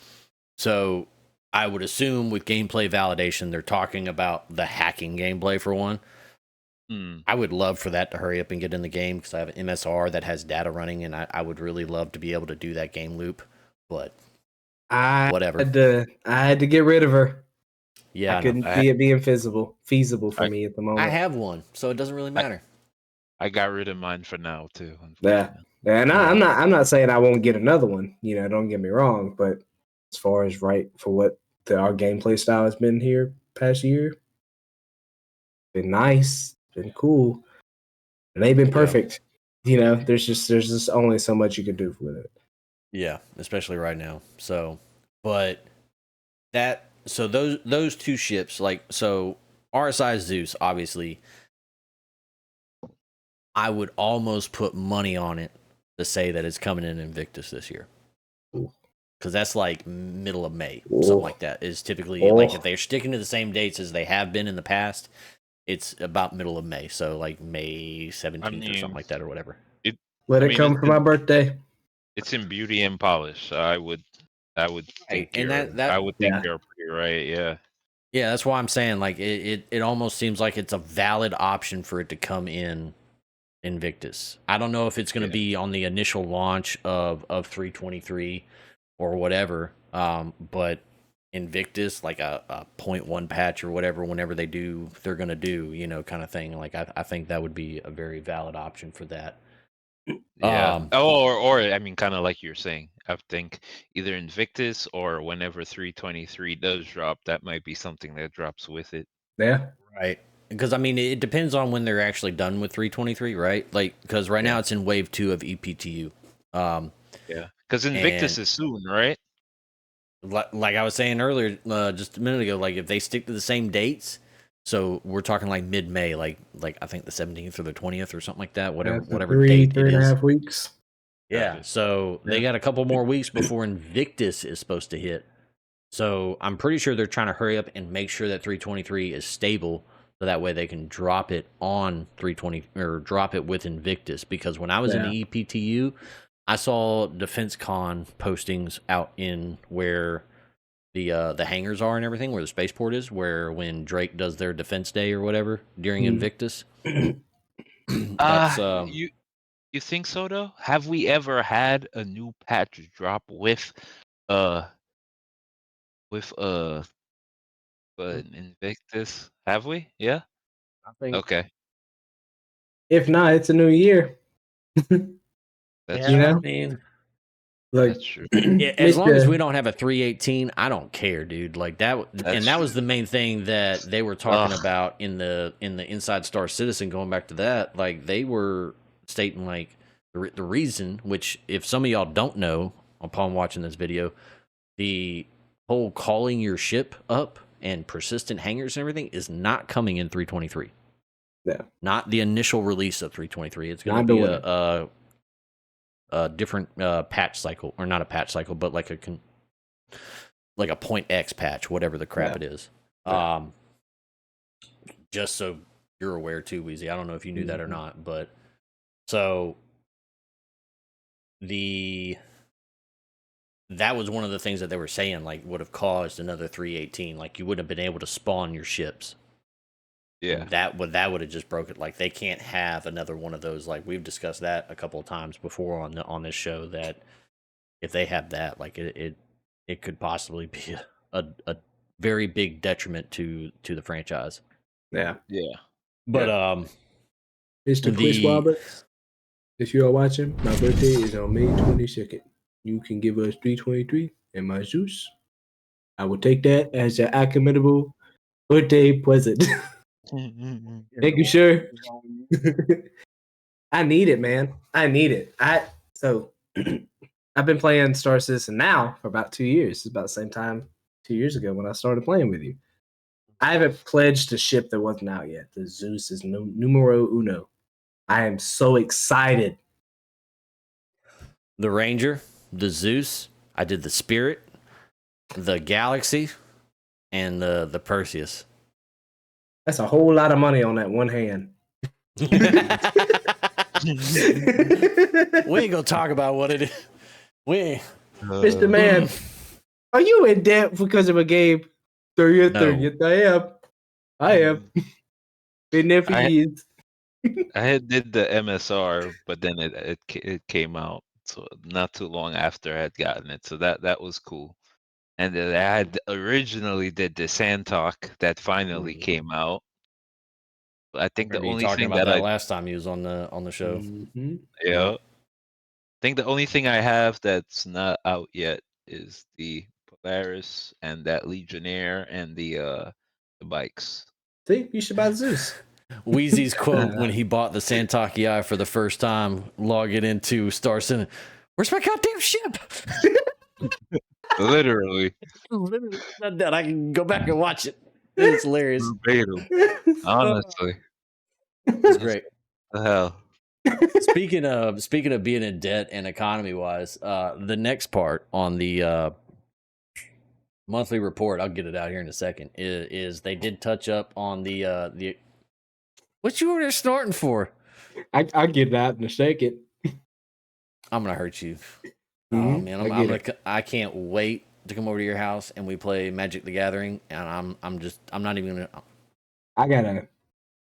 So I would assume with gameplay validation, they're talking about the hacking gameplay for one. I would love for that to hurry up and get in the game because I have an MSR that has data running, and I would really love to be able to do that game loop. But whatever. I had to get rid of her. Yeah, I couldn't see it being feasible for me at the moment. I have one, so it doesn't really matter. I got rid of mine for now too. Yeah, and I'm not saying I won't get another one. You know, don't get me wrong, but as far as right for what our gameplay style has been here past year, been nice, been cool. It ain't been perfect. You know, there's just only so much you can do with it. Yeah, especially right now. So, but those two ships, like, so RSI Zeus, obviously, I would almost put money on it to say that it's coming in Invictus this year. Because that's like middle of May, something like that is typically like if they're sticking to the same dates as they have been in the past, it's about middle of May. So like May 17th or something like that or whatever. Let it come for my birthday. It's in beauty and polish. So I would think I would think you're pretty right. Yeah. Yeah, that's why I'm saying like it almost seems like it's a valid option for it to come in Invictus. I don't know if it's going to be on the initial launch of 323 or whatever, but Invictus, like a 0.1 patch or whatever, whenever they're going to do, you know, kind of thing. Like I think that would be a very valid option for that. Yeah. Or I mean, kind of like you're saying, I think either Invictus or whenever 323 does drop, that might be something that drops with it. Yeah. Right. Because I mean, it depends on when they're actually done with 323, right? Like, because right now it's in wave 2 of EPTU. Yeah. Because Invictus is soon, right? Like I was saying earlier, just a minute ago, like if they stick to the same dates, so we're talking like mid-May, like I think the 17th or the 20th or something like that, whatever date it is. 3.5 weeks. Yeah. So they got a couple more weeks before Invictus is supposed to hit. So I'm pretty sure they're trying to hurry up and make sure that 323 is stable. So that way they can drop it on 320 or drop it with Invictus. Because when I was in the EPTU, I saw Defense Con postings out in where the hangars are and everything, where the spaceport is, where when Drake does their Defense Day or whatever during Invictus. That's, you think so though? Have we ever had a new patch drop with Invictus? Have we? Yeah. I think. Okay. If not, it's a new year. That's you know? I mean, like, that's true. Yeah, as long as we don't have a 318, I don't care, dude. Like that, and that was the main thing that they were talking about in the Inside Star Citizen. Going back to that, like they were stating like the reason, which if some of y'all don't know upon watching this video, the whole calling your ship up and persistent hangars and everything is not coming in 323. Yeah, not the initial release of 323. It's going to be a different patch cycle, or not a patch cycle, but like a point X patch, whatever the crap it is. Just so you're aware too, Weezy. I don't know if you knew that or not, but so that was one of the things that they were saying, like would have caused another 318. Like you wouldn't have been able to spawn your ships. Yeah, that would have just broke it. Like they can't have another one of those. Like we've discussed that a couple of times before on this show, that if they have that, like it could possibly be a very big detriment to the franchise. Yeah. But Mr. Chris Roberts, if you are watching, my birthday is on May 22nd. You can give us 323 and my Zeus. I will take that as an accommodatable birthday present. Thank you, sure. I need it, man. I need it. So I've been playing Star Citizen now for about 2 years. It's about the same time 2 years ago when I started playing with you. I haven't pledged a ship that wasn't out yet. The Zeus is numero uno. I am so excited. The Ranger, the Zeus, I did the Spirit, the Galaxy, and the Perseus. That's a whole lot of money on that one hand. We ain't gonna talk about what it is. Mr. Man, Are you in debt because of a game? 30th, No. 30th. I am. Been there for years. I had did the MSR, but then it came out so not too long after I had gotten it, so that was cool. And then I had originally did the Sandtalk that finally came out. I think the Remember you only talking thing about that that last time you was on the show. yeah, I think the only thing I have that's not out yet is the Polaris and that Legionnaire and the bikes. See, you should buy Zeus. Weezy's quote when he bought the Sandtalk EI for the first time, logging into Star Center. Where's my goddamn ship? Literally. Literally said that. I can go back and watch it. It's hilarious. Verbatim. Honestly. It's great. The hell. Speaking of being in debt and economy wise, the next part on the monthly report, I'll get it out here in a second, is they did touch up on the what you were there snorting for? I'll get it out in a second. I'm gonna hurt you. Oh man, I can't wait to come over to your house and we play Magic the Gathering, and I'm not even gonna. I gotta.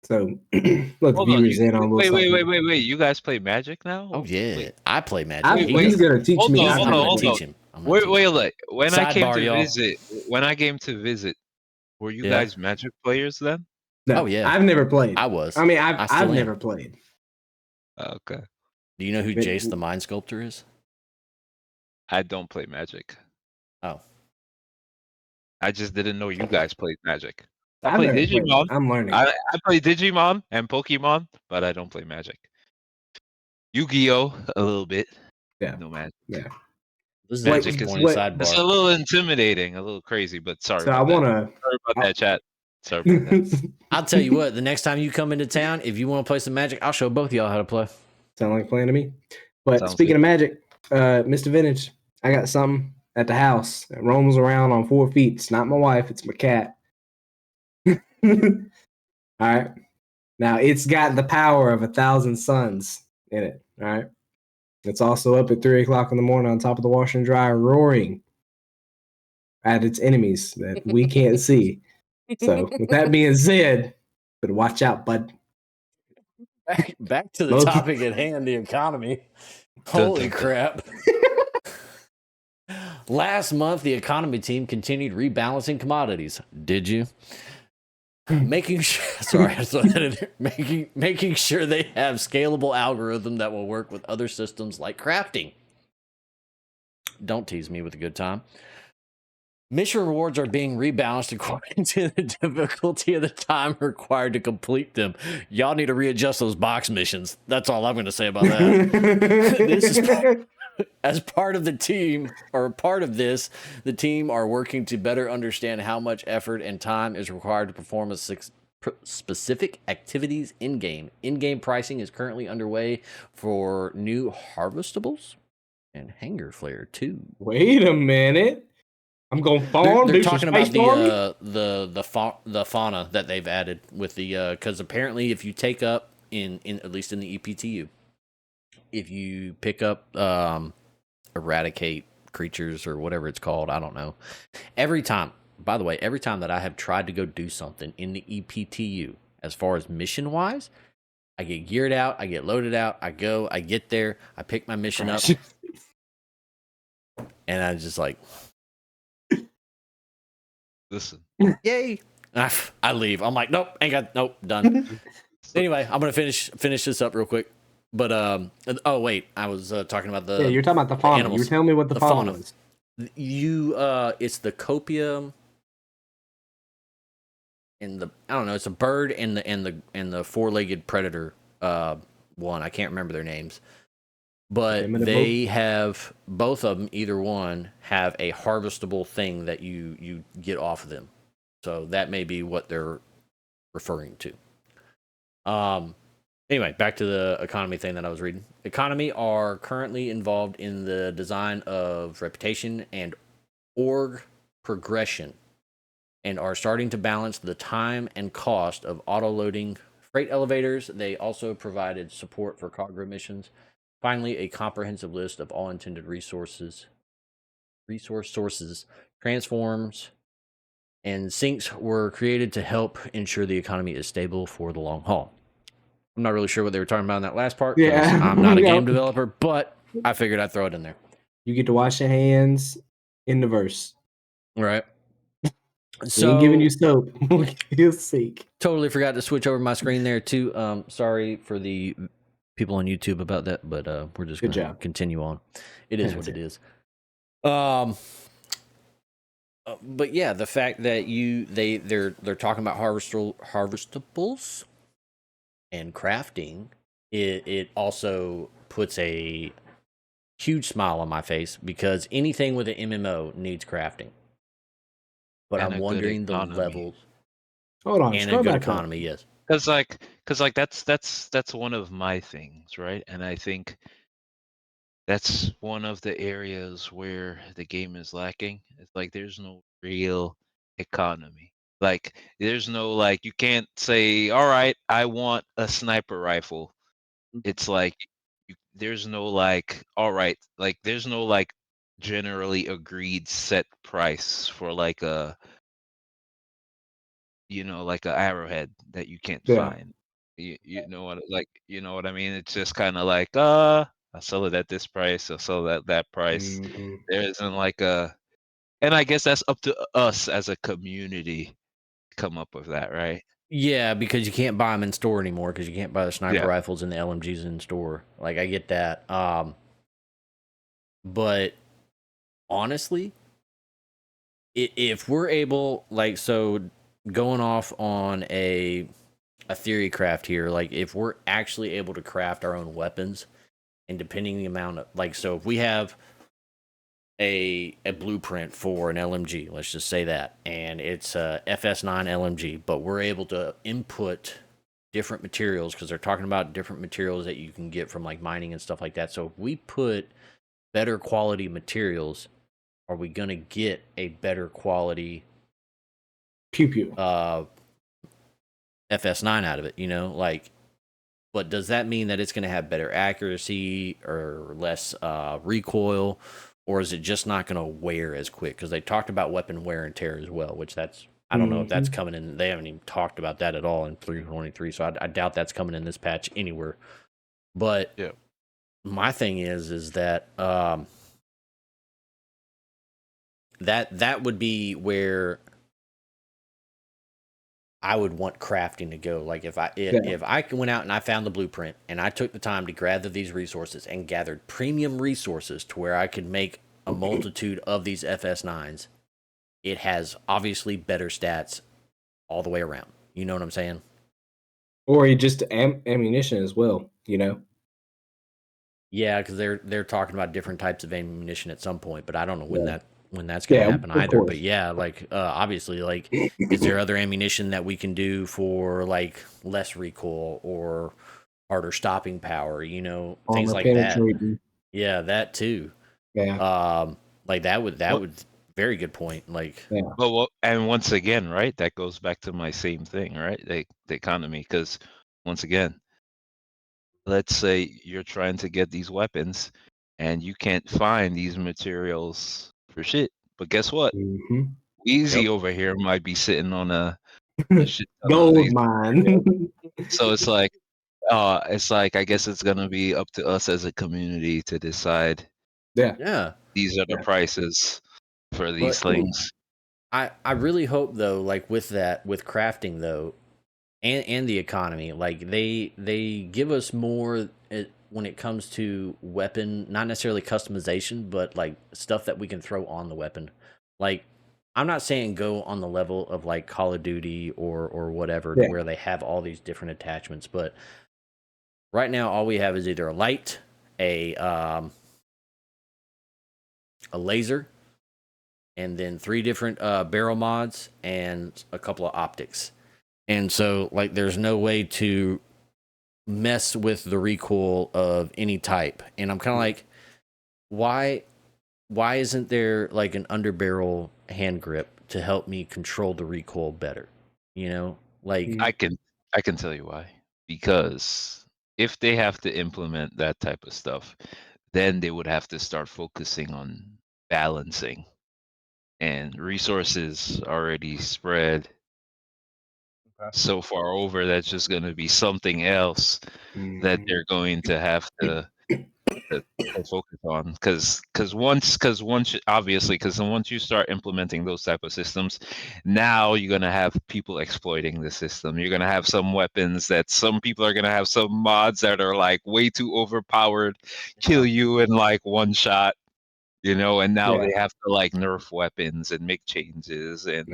So let the viewers in on what's wait. You guys play Magic now? Oh yeah, wait. I play Magic. He's gonna teach me. I'm gonna teach him. Wait, when I came to visit, were you guys Magic players then? No, oh yeah, I've never played. I was. I mean, I've never played. Okay. Do you know who Jace the Mind Sculptor is? I don't play Magic. Oh. I just didn't know you guys played Magic. I play Digimon. I'm learning. I play Digimon and Pokemon, but I don't play Magic. Yu-Gi-Oh! A little bit. Yeah. No Magic. Yeah. This is Magic is sidebar. It's a little intimidating, a little crazy, but sorry. So about sorry about that, chat. Sorry about that. I'll tell you what, the next time you come into town, if you want to play some Magic, I'll show both of y'all how to play. Sound like a plan to me. But speaking of Magic, Mr. Vintage, I got something at the house that roams around on 4 feet. It's not my wife, it's my cat. All right. Now it's got the power of 1,000 suns in it. All right. It's also up at 3 o'clock in the morning on top of the washer and dryer, roaring at its enemies that we can't see. So, with that being said, better watch out, bud. Back to the topic at hand, the economy. Holy crap. Last month, the economy team continued rebalancing commodities. Did you? Making sure they have scalable algorithm that will work with other systems like crafting. Don't tease me with a good time. Mission rewards are being rebalanced according to the difficulty of the time required to complete them. Y'all need to readjust those box missions. That's all I'm going to say about that. This is as part of the team, or part of this, the team are working to better understand how much effort and time is required to perform specific activities in-game. In-game pricing is currently underway for new harvestables and hanger flare too. Wait a minute. I'm going farm. They're talking about the fauna that they've added with the because apparently if you take up in at least in the EPTU, if you pick up eradicate creatures or whatever it's called, I don't know. Every time that I have tried to go do something in the EPTU, as far as mission wise, I get geared out, I get loaded out, I get there, I pick my mission up, and I just like. Listen. Yay! I leave. I'm like, nope, done. Anyway, I'm gonna finish this up real quick. But oh wait, I was talking about the you're talking about the fauna. Animals. You're telling me what the fauna is. It's the copium, and I don't know. It's a bird and the four-legged predator one. I can't remember their names. But they have, both of them, either one, have a harvestable thing that you get off of them. So that may be what they're referring to. Anyway, back to the economy thing that I was reading. Economy are currently involved in the design of reputation and org progression, and are starting to balance the time and cost of auto-loading freight elevators. They also provided support for cargo missions. Finally, a comprehensive list of all intended resources resource sources, transforms, and sinks were created to help ensure the economy is stable for the long haul. I'm not really sure what they were talking about in that last part. Yeah. I'm not a game developer, but I figured I'd throw it in there. You get to wash your hands in the verse. Right. We ain't giving you soap. You'll seek. Totally forgot to switch over my screen there too. Sorry for the people on YouTube about that, but we're just gonna continue on. It is what it is. But yeah, the fact that they're talking about harvestables and crafting, it also puts a huge smile on my face because anything with an MMO needs crafting. But And I'm a good wondering the economy. levels. Hold on, And a scroll good back up. economy, yes. Cause like that's one of my things, right? And I think that's one of the areas where the game is lacking. It's like there's no real economy. Like there's no like you can't say, all right, I want a sniper rifle. It's like there's no like, all right, like there's no like generally agreed set price for like a like a arrowhead that you can't Yeah. find. You know what you know what I mean? It's just kind of like I'll sell it at this price, I'll sell it at that price. Mhm. There isn't like and I guess that's up to us as a community to come up with that, right? Yeah, because you can't buy them in store anymore because you can't buy the sniper Yeah. rifles and the LMGs in store. Like I get that. But honestly, if we're able, like, so going off on a theory craft here, like if we're actually able to craft our own weapons, and depending the amount of, like, so if we have a blueprint for an LMG, let's just say that, and it's a FS9 LMG, but we're able to input different materials because they're talking about different materials that you can get from like mining and stuff like that. So if we put better quality materials, are we gonna get a better quality Pew pew. FS9 out of it? Like, but does that mean that it's gonna have better accuracy or less recoil? Or is it just not going to wear as quick? Because they talked about weapon wear and tear as well, which I don't know if that's coming in. They haven't even talked about that at all in 3.23, so I doubt that's coming in this patch anywhere. But yeah. My thing is that that would be where I would want crafting to go. Like if I went out and I found the blueprint and I took the time to gather these resources and gathered premium resources to where I could make a multitude of these FS9s, it has obviously better stats all the way around. You know what I'm saying? Or just ammunition as well, Yeah, because they're talking about different types of ammunition at some point, but I don't know when that's going to happen either. Course. But yeah, like obviously, like is there other ammunition that we can do for like less recoil or harder stopping power? Things like that. Yeah, that too. Yeah. Like that would very good point. Like yeah. Well, and once again, right, that goes back to my same thing, right? The economy, because once again, let's say you're trying to get these weapons and you can't find these materials for shit. But guess what? Mm-hmm. Weezy over here might be sitting on a shit ton of gold these mine. So it's like I guess it's gonna be up to us as a community to decide. Yeah. These are the prices for these things. I really hope though, like with crafting though, and the economy, like they give us more when it comes to weapon, not necessarily customization, but like stuff that we can throw on the weapon. Like I'm not saying go on the level of like Call of Duty or whatever, to where they have all these different attachments, but right now all we have is either a light, a laser, and then 3 different barrel mods and a couple of optics. And so like there's no way to mess with the recoil of any type. And I'm kind of like, why isn't there like an underbarrel hand grip to help me control the recoil better? Like I can tell you why. Because if they have to implement that type of stuff, then they would have to start focusing on balancing, and resources already spread so far over. That's just going to be something else that they're going to have to focus on, because once obviously, because once you start implementing those type of systems, now you're going to have people exploiting the system. You're going to have some weapons that some people are going to have some mods that are like way too overpowered, kill you in like one shot, and now they have to like nerf weapons and make changes, and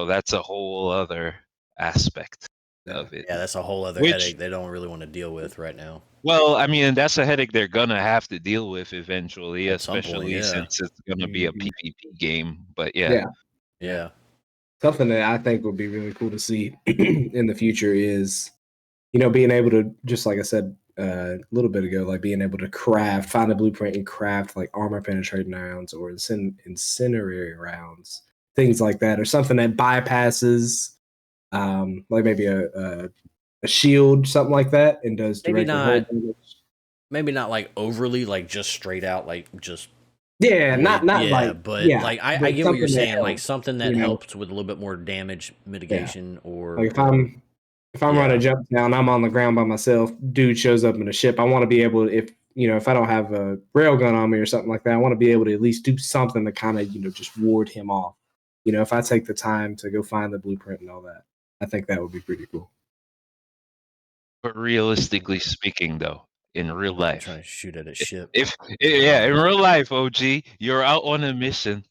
that's a whole other aspect of it. Yeah, that's a whole other headache they don't really want to deal with right now. Well, I mean, that's a headache they're gonna have to deal with eventually, At some point, especially since it's gonna be a PvP game. But yeah. Something that I think would be really cool to see in the future is, being able to, just like I said a little bit ago, like being able to find a blueprint and craft like armor penetrating rounds or incendiary rounds, things like that, or something that bypasses, like maybe a shield, something like that, and does direct damage. Maybe not like overly, like just straight out, like just. Yeah, not like. But like I get what you're saying, like something that helps with a little bit more damage mitigation, or like if I'm running a jump down, I'm on the ground by myself. Dude shows up in a ship. I want to be able to, if I don't have a railgun on me or something like that, I want to be able to at least do something to kind of just ward him off. If I take the time to go find the blueprint and all that, I think that would be pretty cool. But realistically speaking, though, in real life, trying to shoot at a ship. In real life, OG, you're out on a mission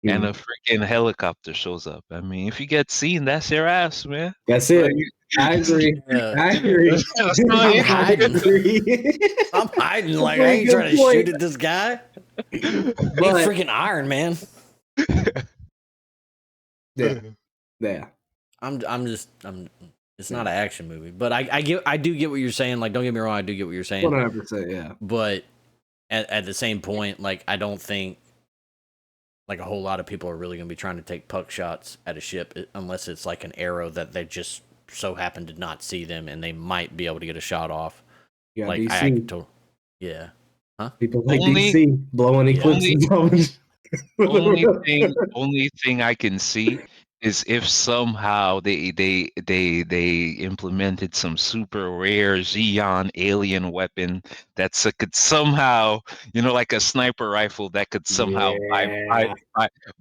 and a freaking helicopter shows up. I mean, if you get seen, that's your ass, man. That's it. I agree. I agree. I'm hiding. Like I ain't trying to shoot at this guy. He's freaking Iron Man. Yeah. It's not an action movie, but I do get what you're saying. Like, don't get me wrong, I do get what you're saying. 100%, yeah. But at the same point, like, I don't think like a whole lot of people are really going to be trying to take puck shots at a ship unless it's like an arrow that they just so happen to not see them and they might be able to get a shot off. Yeah, like DC. Yeah. Huh? People like DC blowing eclipses. Only thing I can see is if somehow they implemented some super rare Xeon alien weapon that could somehow, like a sniper rifle that could somehow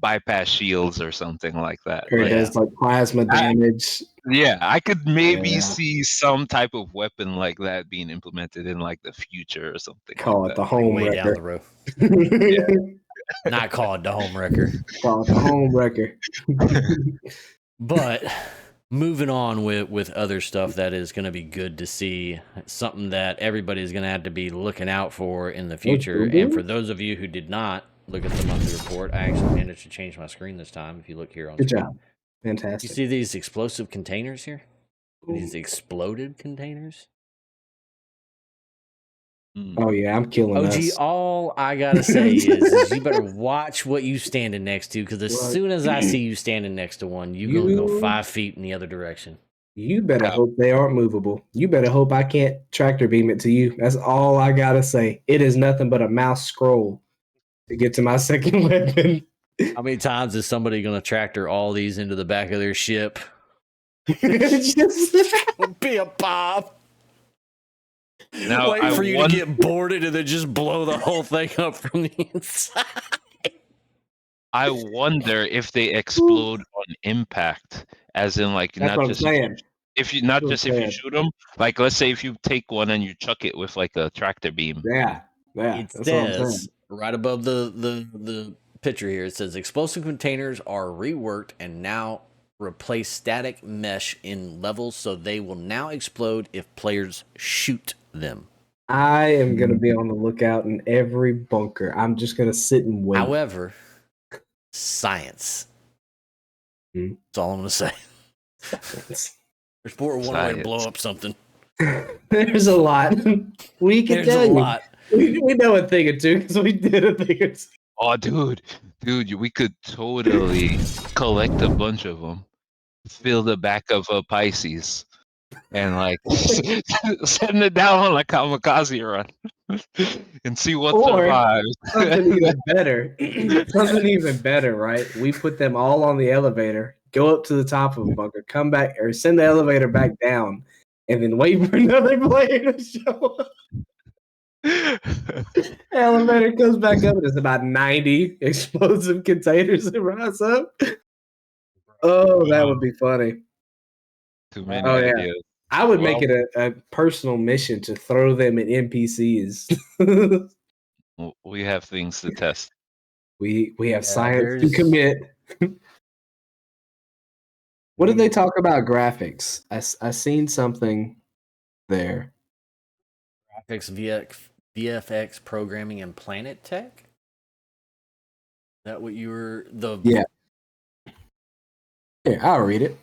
bypass shields or something like that. Or does like plasma damage. I could maybe see some type of weapon like that being implemented in like the future or something. Call it the home way wrecker. Down the road. Not called the home wrecker. Called the home wrecker. But moving on with other stuff that is going to be good to see, something that everybody's going to have to be looking out for in the future. And for those of you who did not look at the monthly report, I actually managed to change my screen this time. If you look here on Good screen. job. Fantastic. You see these explosive containers here? These exploded containers? Oh yeah, I'm killing OG, us. all I gotta say is you better watch what you standing next to, because as soon as I see you standing next to one, you're gonna go 5 feet in the other direction. You better hope they aren't movable. You better hope I can't tractor beam it to you. That's all I gotta say. It is nothing but a mouse scroll to get to my second weapon. How many times is somebody gonna tractor all these into the back of their ship? Would be a pop. Now, wait for you to get boarded and then just blow the whole thing up from the inside. I wonder if they explode on impact, as in like That's not just if you shoot them. Like let's say if you take one and you chuck it with like a tractor beam. Yeah. It says right above the picture here. It says explosive containers are reworked and now replace static mesh in levels, so they will now explode if players shoot them. I am going to be on the lookout in every bunker. I'm just going to sit and wait. However, science. That's all I'm going to say. There's more than one way to blow up something. There's a lot. We can tell you. Lot. We know a thing or two because we did a thing or two. Oh, dude, we could totally collect a bunch of them, fill the back of a Pisces, and like send it down on a kamikaze run. and see what Or survives. something even better. Something even better, right? We put them all on the elevator, go up to the top of a bunker, come back, or send the elevator back down, and then wait for another player to show up. Elevator goes back up, and there's about 90 explosive containers that rise up. Oh, that would be funny. Too many Oh, yeah. ideas. I would make it a personal mission to throw them at NPCs. We have things to test. We have science to commit. What did they talk about graphics? I seen something there. Graphics, VFX programming, and Planet Tech. Is that what you were Yeah. Here, I'll read it.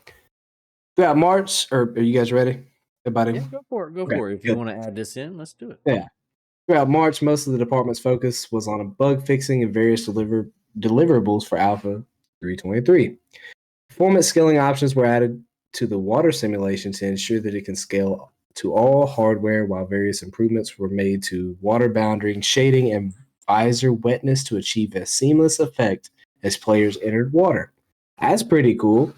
Throughout March, or are you guys ready? Everybody? Yeah, go for it. Go for it. If you want to add this in, let's do it. Yeah. Throughout March, most of the department's focus was on bug fixing and various deliverables for Alpha 3.23. Performance scaling options were added to the water simulation to ensure that it can scale to all hardware, while various improvements were made to water boundary, shading, and visor wetness to achieve a seamless effect as players entered water. That's pretty cool.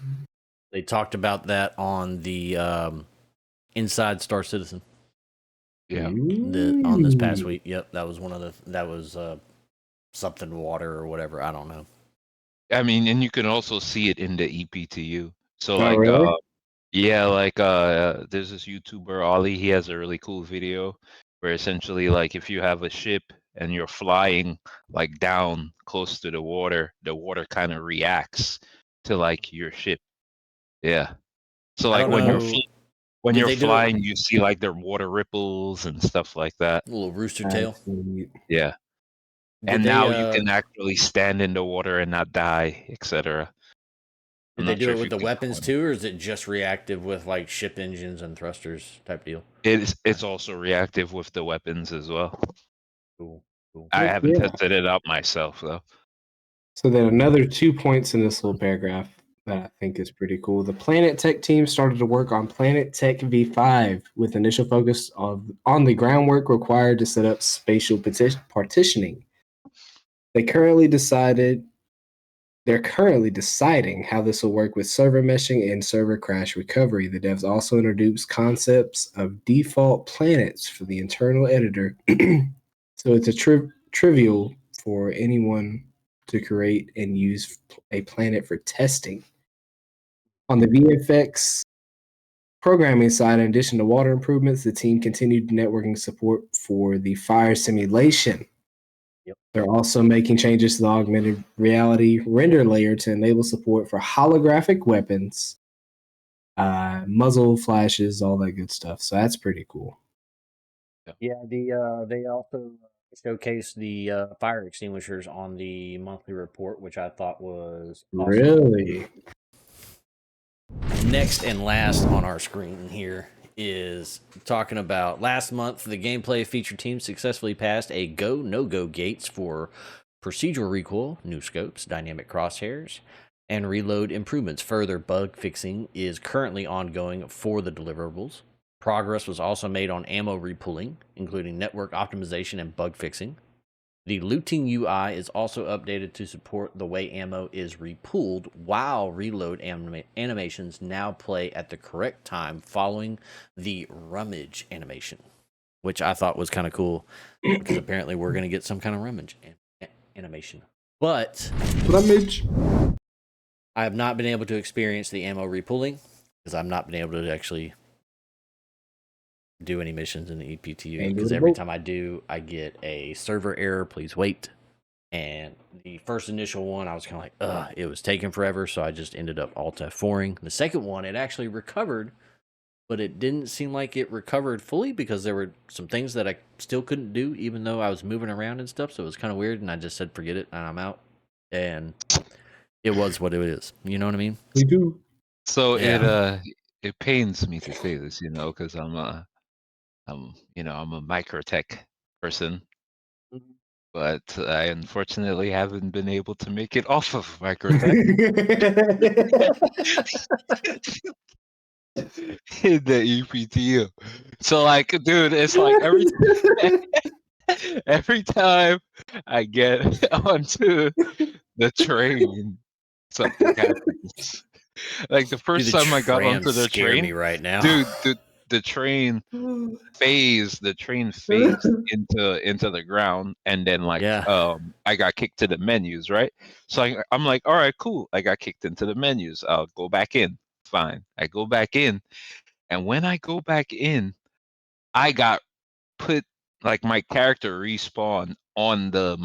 They talked about that on the Inside Star Citizen. Yeah. On this past week. Yep, that was one of the something water or whatever. I don't know. I mean, and you can also see it in the EPTU. So really? Yeah, like there's this YouTuber Ollie. He has a really cool video where essentially, like, if you have a ship and you're flying like down close to the water kind of reacts to like your ship. Yeah. So like when you're flying, you see like their water ripples and stuff like that. A little rooster tail. Yeah. And now you can actually stand in the water and not die, etc. Did they do it with the weapons too, or is it just reactive with like ship engines and thrusters type deal? It's also reactive with the weapons as well. Cool. I haven't tested it out myself though. So then another 2 points in this little paragraph that I think is pretty cool. The Planet Tech team started to work on Planet Tech V5 with initial focus on the groundwork required to set up spatial partitioning. They're currently deciding how this will work with server meshing and server crash recovery. The devs also introduced concepts of default planets for the internal editor. So it's a trivial for anyone to create and use a planet for testing. On the VFX programming side, in addition to water improvements, the team continued networking support for the fire simulation. Yep. They're also making changes to the augmented reality render layer to enable support for holographic weapons, muzzle flashes, all that good stuff. So that's pretty cool. Yeah, they also showcased the fire extinguishers on the monthly report, which I thought was awesome. Really? Next and last on our screen here is talking about last month, the gameplay feature team successfully passed a go, no-go gates for procedural recoil, new scopes, dynamic crosshairs, and reload improvements. Further bug fixing is currently ongoing for the deliverables. Progress was also made on ammo repooling, including network optimization and bug fixing. The looting UI is also updated to support the way ammo is repooled, while reload animations now play at the correct time following the rummage animation, which I thought was kind of cool because apparently we're going to get some kind of rummage animation. But rummage, I have not been able to experience the ammo repooling because I've not been able to actually do any missions in the EPTU, because every time I do, I get a server error, please wait. And the first initial one, I was kind of like, it was taking forever, so I just ended up alt F4ing. The second one, it actually recovered, but it didn't seem like it recovered fully because there were some things that I still couldn't do, even though I was moving around and stuff, so it was kind of weird, and I just said, forget it, and I'm out. And it was what it is. You know what I mean? We do. So it pains me to say this, because I'm a microtech person, but I unfortunately haven't been able to make it off of microtech in the EPTU. So, like, dude, it's like Every time I get onto the train, something happens. Like the Dude, first the time I got trams onto the scare me train, right now. dude, the train phased into the ground, and then like Yeah. I got kicked to the menus, right? So I'm like, all right, cool. I got kicked into the menus. I'll go back in. Fine. I go back in, and when I go back in, I got put like my character respawn on the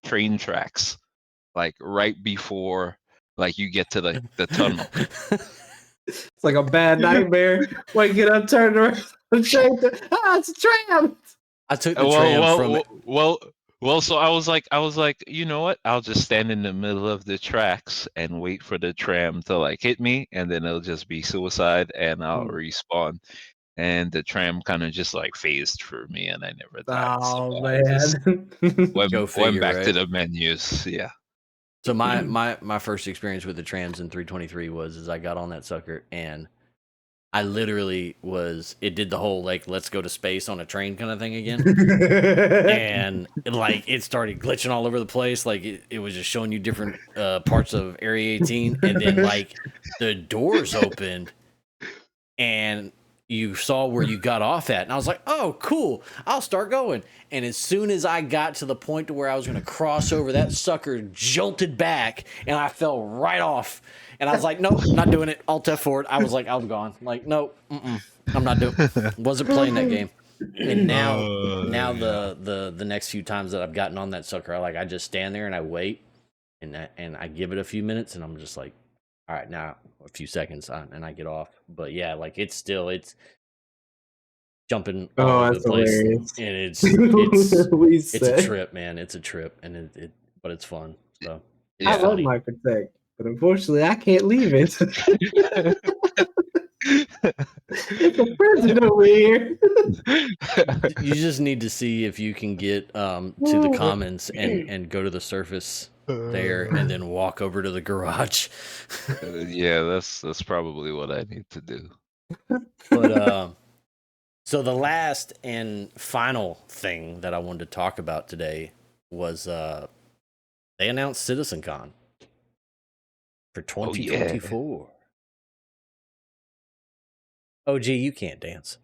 train tracks, like right before like you get to the tunnel. It's like a bad nightmare. Waking up, turning around, it's a tram. I took the tram from Well, so I was like, you know what? I'll just stand in the middle of the tracks and wait for the tram to like hit me, and then it'll just be suicide, and I'll respawn. And the tram kind of just like phased for me, and I never died. So Oh I just man. Go went figure, back to right? the menus. Yeah. So my first experience with the trams in 323 was I got on that sucker and I literally it did the whole like let's go to space on a train kind of thing again. And it started glitching all over the place. Like it was just showing you different parts of Area 18, and then like the doors opened and you saw where you got off at, and I was like, oh cool, I'll start going. And as soon as I got to the point to where I was going to cross over, that sucker jolted back and I fell right off. And I was like, nope, not doing it. Alt F4. I was like, I'm gone. Like, nope, I'm not doing. Wasn't playing that game. And now the next few times that I've gotten on that sucker, I just stand there and I wait, and I give it a few minutes, and I'm just like, all right, now a few seconds, and I get off. But yeah, like it's jumping all over the place, hilarious. and it's a said. trip, man. It's a trip, and but it's fun. So I love my Protect, but unfortunately, I can't leave it. It's a prison over here. You just need to see if you can get to the commons and go to the surface there, and then walk over to the garage. Yeah, that's probably what I need to do. But so the last and final thing that I wanted to talk about today was they announced CitizenCon for 2024. OG, you can't dance.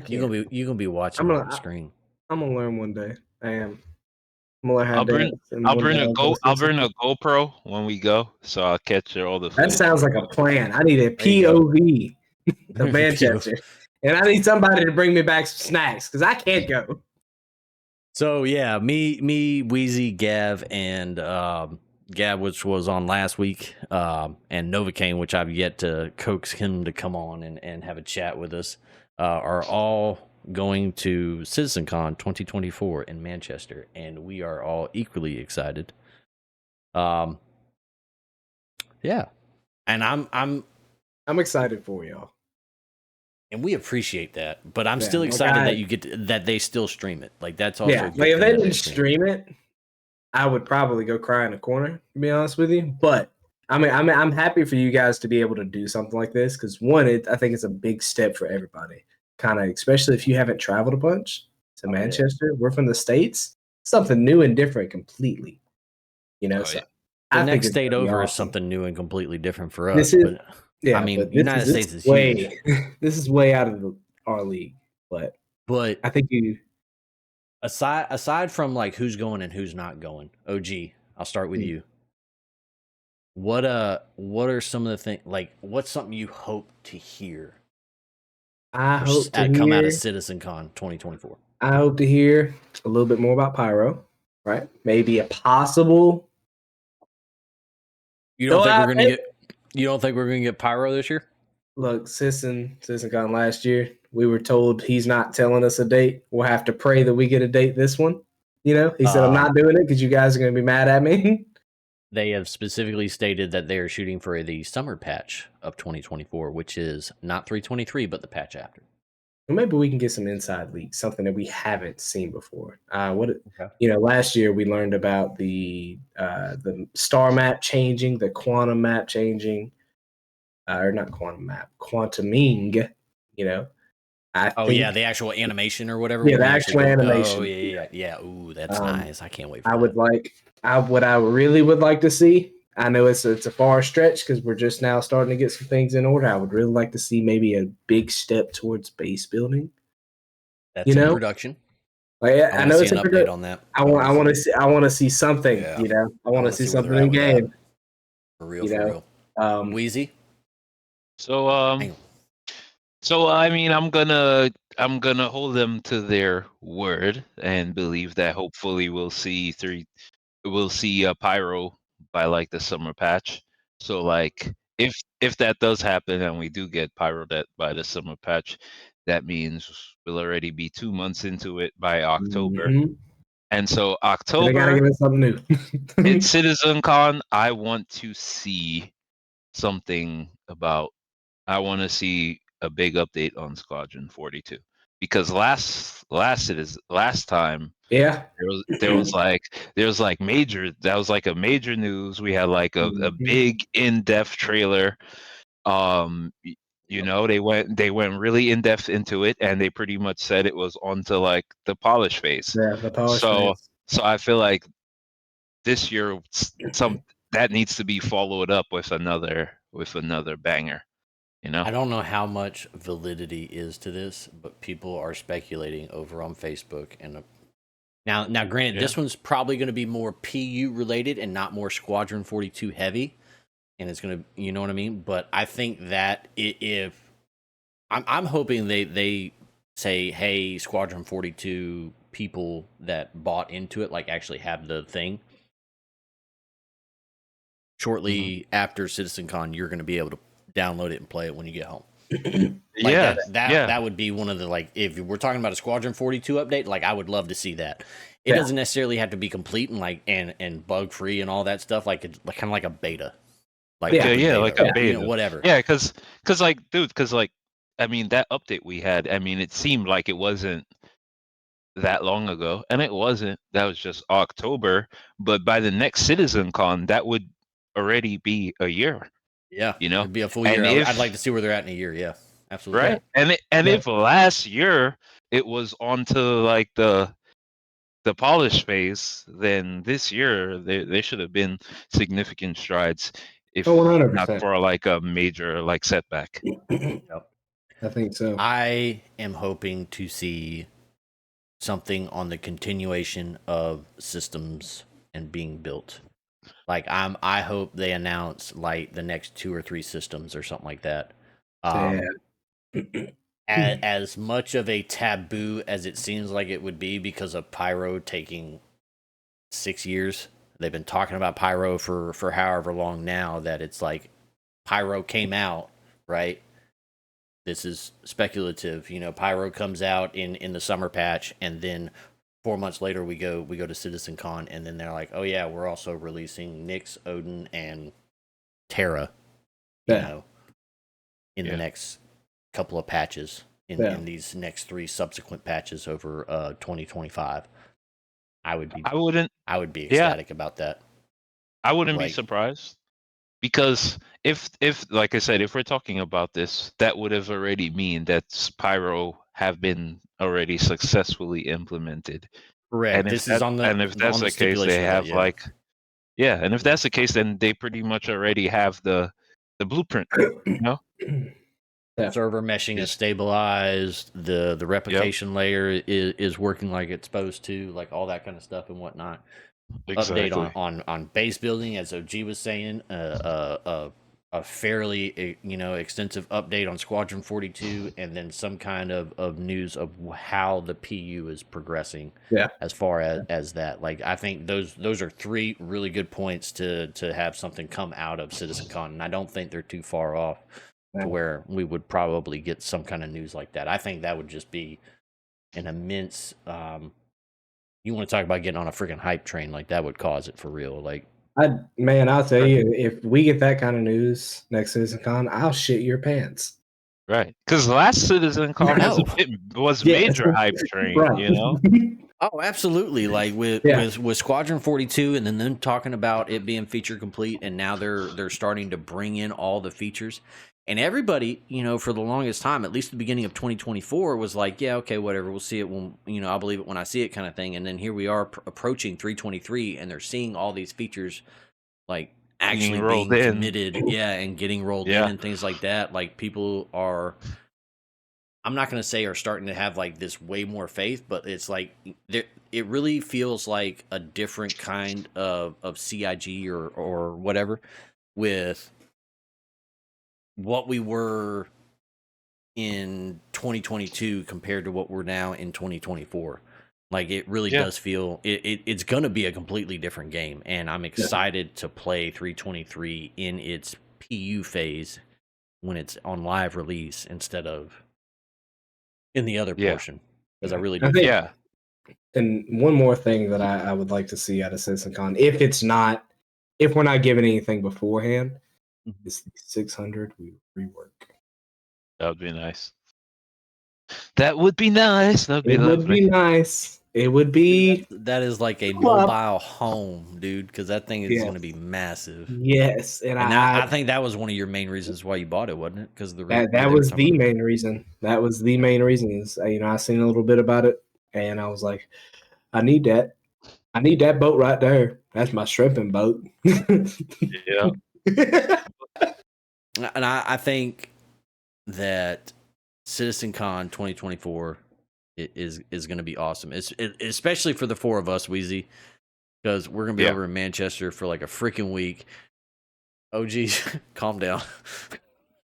You're gonna be watching on the screen. I'm gonna learn one day. I am. I'm gonna learn how I'll to bring dance. I'll bring a GoPro when we go, so I'll capture all the footage. That sounds like a plan. I need a POV of Manchester, and I need somebody to bring me back some snacks because I can't go. So yeah, me, Weezy, Gav, and Gav, which was on last week, and Novocaine, which I've yet to coax him to come on and have a chat with us, are all going to CitizenCon 2024 in Manchester, and we are all equally excited. Yeah, and I'm excited for y'all, and we appreciate that. But I'm still excited that you get that they still stream it. Like that's also like if they didn't stream it, I would probably go cry in a corner, to be honest with you. But I'm happy for you guys to be able to do something like this because I think it's a big step for everybody. Kind of, especially if you haven't traveled a bunch to Manchester. Yeah. We're from the States, something new and different completely. So the next state over is something new and completely different for us. This is, but I mean, United States is way huge. This is way out of our league, but I think you. Aside from like who's going and who's not going, OG, I'll start with you. What are some of the things, like what's something you hope to hear? I hope to come out of CitizenCon 2024. I hope to hear a little bit more about Pyro, right? Maybe a possible. You don't think we're gonna get Pyro this year? Look, CitizenCon last year, we were told he's not telling us a date. We'll have to pray that we get a date this one. He said, I'm not doing it because you guys are going to be mad at me. They have specifically stated that they are shooting for the summer patch of 2024, which is not 323, but the patch after. Well, maybe we can get some inside leaks, something that we haven't seen before. Last year we learned about the star map changing, the quantum map changing. Or not quantum map, quantuming, Oh think, yeah, the actual animation or whatever. Yeah, when the they actual actually go- animation. Oh yeah. Ooh, that's nice. I can't wait for I that. would like. What I really would like to see. I know it's a far stretch because we're just now starting to get some things in order. I would really like to see maybe a big step towards base building. That's You in know? production. Like, I I want know to see it's an in update on that. I want to see something. Yeah. You know, I want to see where they're something at in with that. game. For real, You for know? real. Weezy. So Hang on. so I mean, I'm gonna hold them to their word and believe that hopefully we'll see Pyro by like the summer patch. So like if that does happen and we do get Pyro that by the summer patch, that means we'll already be 2 months into it by October. Mhm. And so They gotta October, give us something new. it's CitizenCon. I want to see something about. I want to see a big update on Squadron 42 because last time Yeah. there was like major that was like a major news. We had like a Mhm. big in-depth trailer. You know, they went really in-depth into it and they pretty much said it was onto like the polish phase. Yeah, the polish So phase. so I feel like this year some that needs to be followed up with another banger, you know? I don't know how much validity is to this, but people are speculating over on Facebook. And now, granted, this one's probably going to be more PU related and not more Squadron 42 heavy, and it's going to, you know what I mean. But I think that if I'm hoping they say, hey, Squadron 42 people that bought into it like actually have the thing. Shortly after CitizenCon, you're going to be able to download it and play it when you get home. Like that would be one of the, like, if we're talking about a Squadron 42 update, like I would love to see that. It doesn't necessarily have to be complete and like and bug free and all that stuff. Like it's like kind of like a beta. Like like a beta, you know, whatever. Yeah, because like, dude, because like, I mean, that update we had, I mean, it seemed like it wasn't that long ago, and it wasn't. That was just October. But by the next CitizenCon, that would already be a year. Yeah, you know, it'd be a full and year. I'd like to see where they're at in a year. Yeah, absolutely. Right, and if last year it was onto like the polish phase, then this year they should have been significant strides, if not 100%. for like a major like setback. Yep. I think so. I am hoping to see something on the continuation of systems and being built. Like I hope they announce like the next 2 or 3 systems or something like that. As much of a taboo as it seems like it would be because of Pyro taking 6 years. They've been talking about Pyro for however long now that it's like Pyro came out, right? This is speculative. You know, Pyro comes out in the summer patch, and then 4 months later we go to CitizenCon, and then they're like, oh yeah, we're also releasing Nyx, Odin, and Terra. You know, in the next couple of patches in these next 3 subsequent patches over 2025. I would be ecstatic about that. I wouldn't be surprised, because if like I said, if we're talking about this, that would have already mean that Pyro have been already successfully implemented. Correct. And this is on the if that's the case, they have and if that's the case, then they pretty much already have the blueprint, you know? Server meshing is stabilized. The replication layer is working like it's supposed to, like all that kind of stuff and whatnot. Exactly. Update on base building, as OG was saying. A fairly extensive update on Squadron 42, and then some kind of news of how the PU is progressing. Yeah. As far as that, like I think those are 3 really good points to have something come out of CitizenCon, and I don't think they're too far off to where we would probably get some kind of news like that. I think that would just be an immense. You want to talk about getting on a freaking hype train, like that would cause it for real. Like, I'll tell you, if we get that kind of news next CitizenCon, I'll shit your pants. Right, because last CitizenCon was major hype train, right. You know. Oh, absolutely! Like with Squadron 42, and then them talking about it being feature complete, and now they're starting to bring in all the features. And everybody, for the longest time, at least the beginning of 2024, was like, yeah, okay, whatever. We'll see it when, I'll believe it when I see it kind of thing. And then here we are approaching 323, and they're seeing all these features like actually being committed, and getting rolled in and things like that. Like people are, I'm not going to say are starting to have like this way more faith, but it's like it really feels like a different kind of CIG or whatever with what we were in 2022 compared to what we're now in 2024. Like it really does feel it's going to be a completely different game, and I'm excited to play 323 in its PU phase when it's on live release instead of in the other portion, because I really do. And one more thing that I would like to see out of CitizenCon, if we're not given anything beforehand, is the 600 we rework. That would be nice. That would be nice. That'd be lovely. Would be nice. It would be. That is like a mobile home, dude, because that thing is going to be massive. Yes, and I think that was one of your main reasons why you bought it, wasn't it? Because that was the main reason. That was the main reason. Is I seen a little bit about it, and I was like, I need that. I need that boat right there. That's my shrimping boat. Yeah. And I think that CitizenCon 2024 is going to be awesome. Especially for the four of us, Weezy, because we're going to be over in Manchester for like a freaking week. Oh, geez, calm down.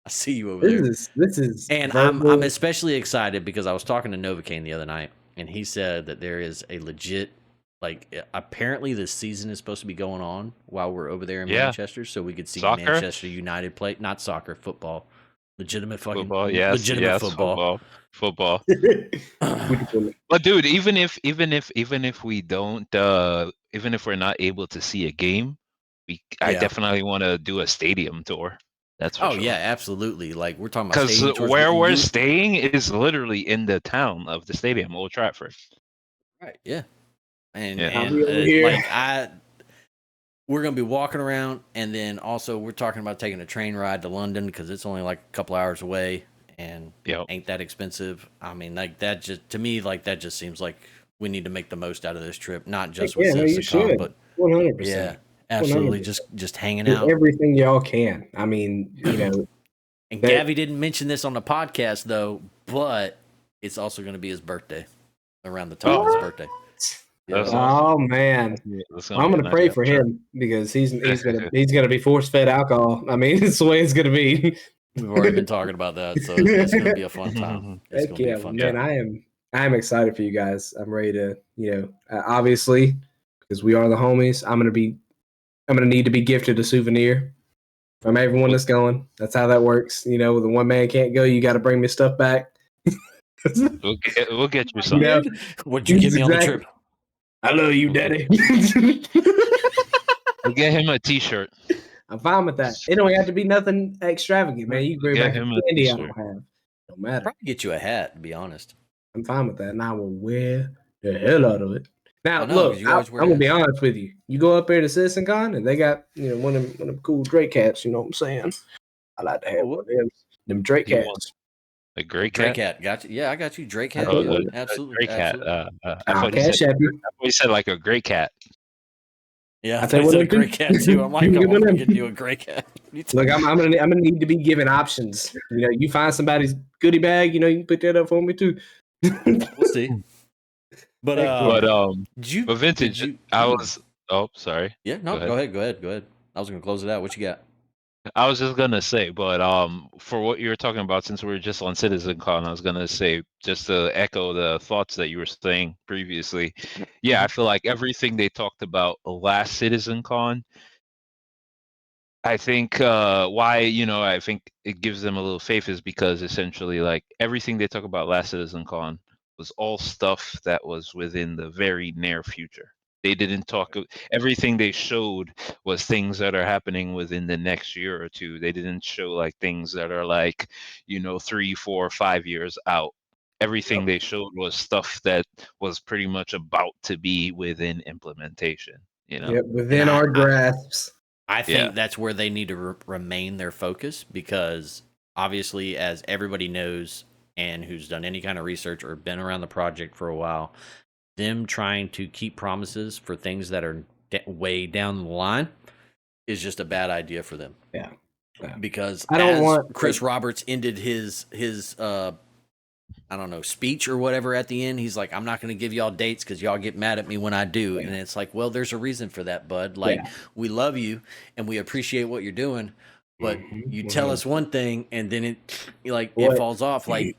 I see you over there. This is, and I'm especially excited because I was talking to Novocaine the other night, and he said that there is a legit, like, apparently this season is supposed to be going on while we're over there in Manchester, so we could see Manchester United play, not soccer, football. Legitimate fucking football, legitimate football. But dude, even if we don't, even if we're not able to see a game, I definitely want to do a stadium tour. That's for sure. Yeah, absolutely. Like we're talking about because where we're staying is literally in the town of the stadium, Old Trafford. Right. Yeah. And like we're going to be walking around, and then also we're talking about taking a train ride to London because it's only like a couple hours away and ain't that expensive. I mean, like that just, to me, like that just seems like we need to make the most out of this trip, not just with CitizenCon, but 100%. Yeah, absolutely. 100%. Just hanging out. Everything y'all can. I mean, And Gabby didn't mention this on the podcast though, but it's also going to be his birthday, around the time of his birthday. Yeah. Oh man, I'm gonna pray for him because he's gonna be force fed alcohol. I mean, it's the way it's gonna be. We've already been talking about that, so it's gonna be a fun time. It's gonna be a fun time. I am excited for you guys. I'm ready to, obviously, because we are the homies. I'm gonna need to be gifted a souvenir from everyone that's going. That's how that works. The one man can't go. You got to bring me stuff back. We'll get you something. What'd you give me on the trip? I love you, Daddy. We'll get him a T-shirt. I'm fine with that. It don't have to be nothing extravagant, man. You can bring back a candy I don't have. Don't matter. I'll probably get you a hat, to be honest. I'm fine with that, and I will wear the hell out of it. Now, look, I'm gonna be honest with you. You go up there to CitizenCon, and they got one of them cool Drake hats. You know what I'm saying? I like to have one of them Drake hats. A Drake hat. Got you. Yeah, I got you. Drake hat. Absolutely. Drake hat. I thought you said like a Drake hat. Yeah, I thought you said a Drake hat too. I'm like, I'm gonna get you a Drake hat. Look, I'm gonna need to be given options. You find somebody's goodie bag. You can put that up for me too. We'll see. But vintage. I was. Oh, sorry. Yeah. No. Go ahead. I was gonna close it out. What you got? I was just gonna say, but for what you were talking about, since we were just on CitizenCon, I was gonna say, just to echo the thoughts that you were saying previously. Yeah, I feel like everything they talked about last CitizenCon, I think why I think it gives them a little faith is because essentially, like, everything they talk about last CitizenCon was all stuff that was within the very near future. They didn't talk. Everything they showed was things that are happening within the next year or two. They didn't show like things that are like, 3, 4, 5 years out. Everything they showed was stuff that was pretty much about to be within implementation. Within our grasps. I think that's where they need to remain their focus, because obviously, as everybody knows and who's done any kind of research or been around the project for a while, them trying to keep promises for things that are way down the line is just a bad idea for them. Yeah. Because I don't want Chris Roberts ended his I don't know, speech or whatever at the end, he's like, I'm not going to give y'all dates because y'all get mad at me when I do. And it's like, well, there's a reason for that, bud. Like, we love you and we appreciate what you're doing, but you tell us one thing and then it falls off, like,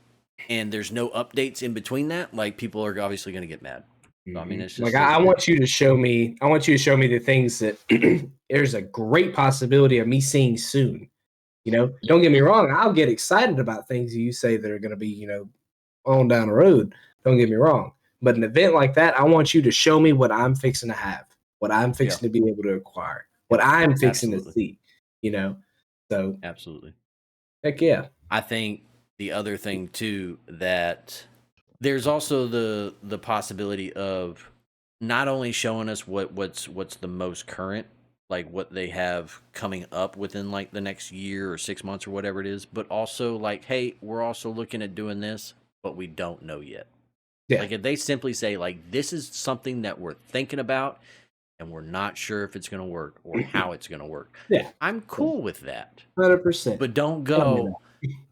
and there's no updates in between that. Like, people are obviously going to get mad. So, I mean, it's just like, I want you to show me the things that there's a great possibility of me seeing soon. You know, don't get me wrong. I'll get excited about things you say that are going to be, you know, on down the road. Don't get me wrong. But an event like that, I want you to show me what I'm fixing to have, what I'm fixing to be able to acquire, what I'm fixing to see, you know? So absolutely. Heck yeah. I think the other thing too, that there's also the possibility of not only showing us what's the most current, like what they have coming up within like the next year or 6 months or whatever it is, but also like, hey, we're also looking at doing this, but we don't know yet. Yeah. Like if they simply say like, this is something that we're thinking about and we're not sure if it's going to work or how it's going to work. Yeah. I'm cool with that. 100%. But don't go,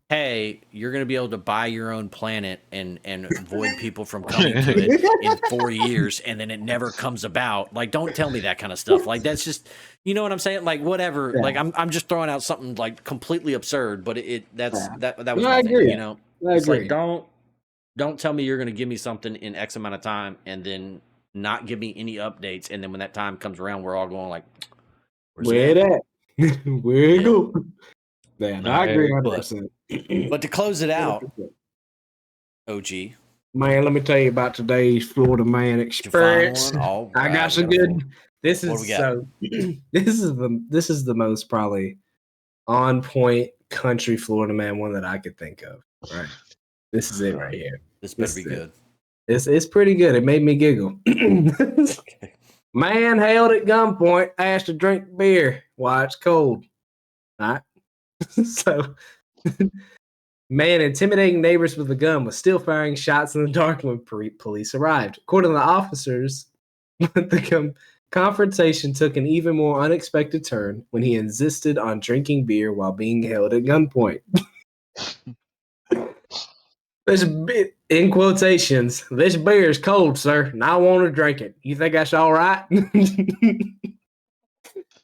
hey, you're going to be able to buy your own planet and avoid people from coming to it in 4 years, and then it never comes about. Like, don't tell me that kind of stuff. Like, that's just, you know what I'm saying? Like, whatever. Yeah. Like, I'm just throwing out something like completely absurd, but that was my thing, you know? It's like, don't tell me you're going to give me something in X amount of time and then not give me any updates. And then when that time comes around, we're all going like, where that? Where it go? Man, I agree 100%. But to close it out, OG. Man, let me tell you about today's Florida man experience. Right, I got some good. This is so. This is the most probably on point country Florida man one that I could think of. Right. This is it right here. This better be good. It's pretty good. It made me giggle. Okay. Man held at gunpoint, asked to drink beer while it's cold. All right. So, man intimidating neighbors with a gun was still firing shots in the dark when police arrived. According to the officers, the confrontation took an even more unexpected turn when he insisted on drinking beer while being held at gunpoint. This bit in quotations. This beer is cold, sir, and I want to drink it. You think that's all right?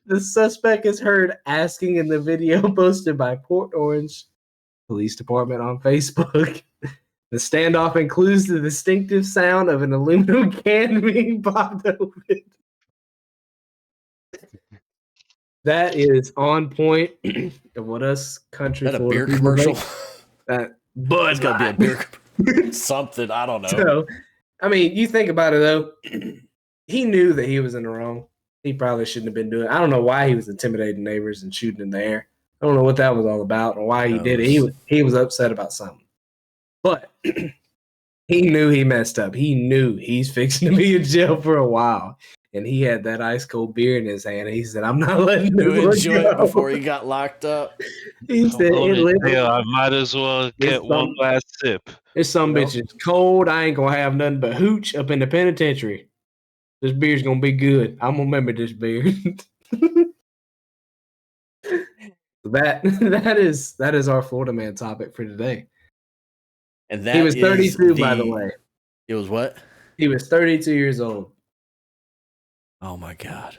The suspect is heard asking in the video posted by Port Orange Police Department on Facebook. The standoff includes the distinctive sound of an aluminum can being popped open. That is on point of what us country. Is that a beer commercial? But it's gotta be a beer something. I don't know. So, I mean, you think about it though. He knew that he was in the wrong. He probably shouldn't have been doing it. I don't know why he was intimidating neighbors and shooting in the air. I don't know what that was all about or why he did it. He was upset about something. But he knew he messed up. He knew he's fixing to be in jail for a while. And he had that ice cold beer in his hand. And he said, I'm not letting him enjoy it before he got locked up. He said, I might as well get one last sip. This some bitch is cold. I ain't going to have nothing but hooch up in the penitentiary. This beer's gonna be good. I'm gonna remember this beer. that is our Florida man topic for today. And that he was 32, by the way. It was what? He was 32 years old. Oh my God.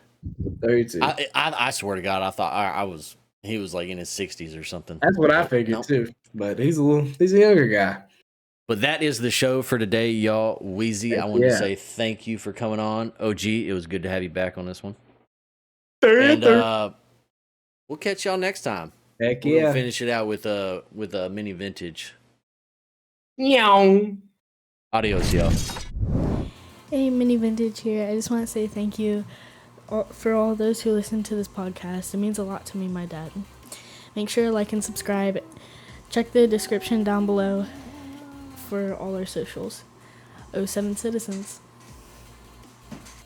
32. I swear to God, I thought he was like in his 60s or something. That's what I figured too. But he's a younger guy. But that is the show for today, y'all. Weezy, I want to say thank you for coming on. OG, it was good to have you back on this one. And we'll catch y'all next time. Heck we'll finish it out with a mini vintage. Meow. Adios, y'all. Hey, mini vintage here. I just want to say thank you for all those who listen to this podcast. It means a lot to me, my dad. Make sure to like and subscribe. Check the description down below for all our socials. 07 Citizens.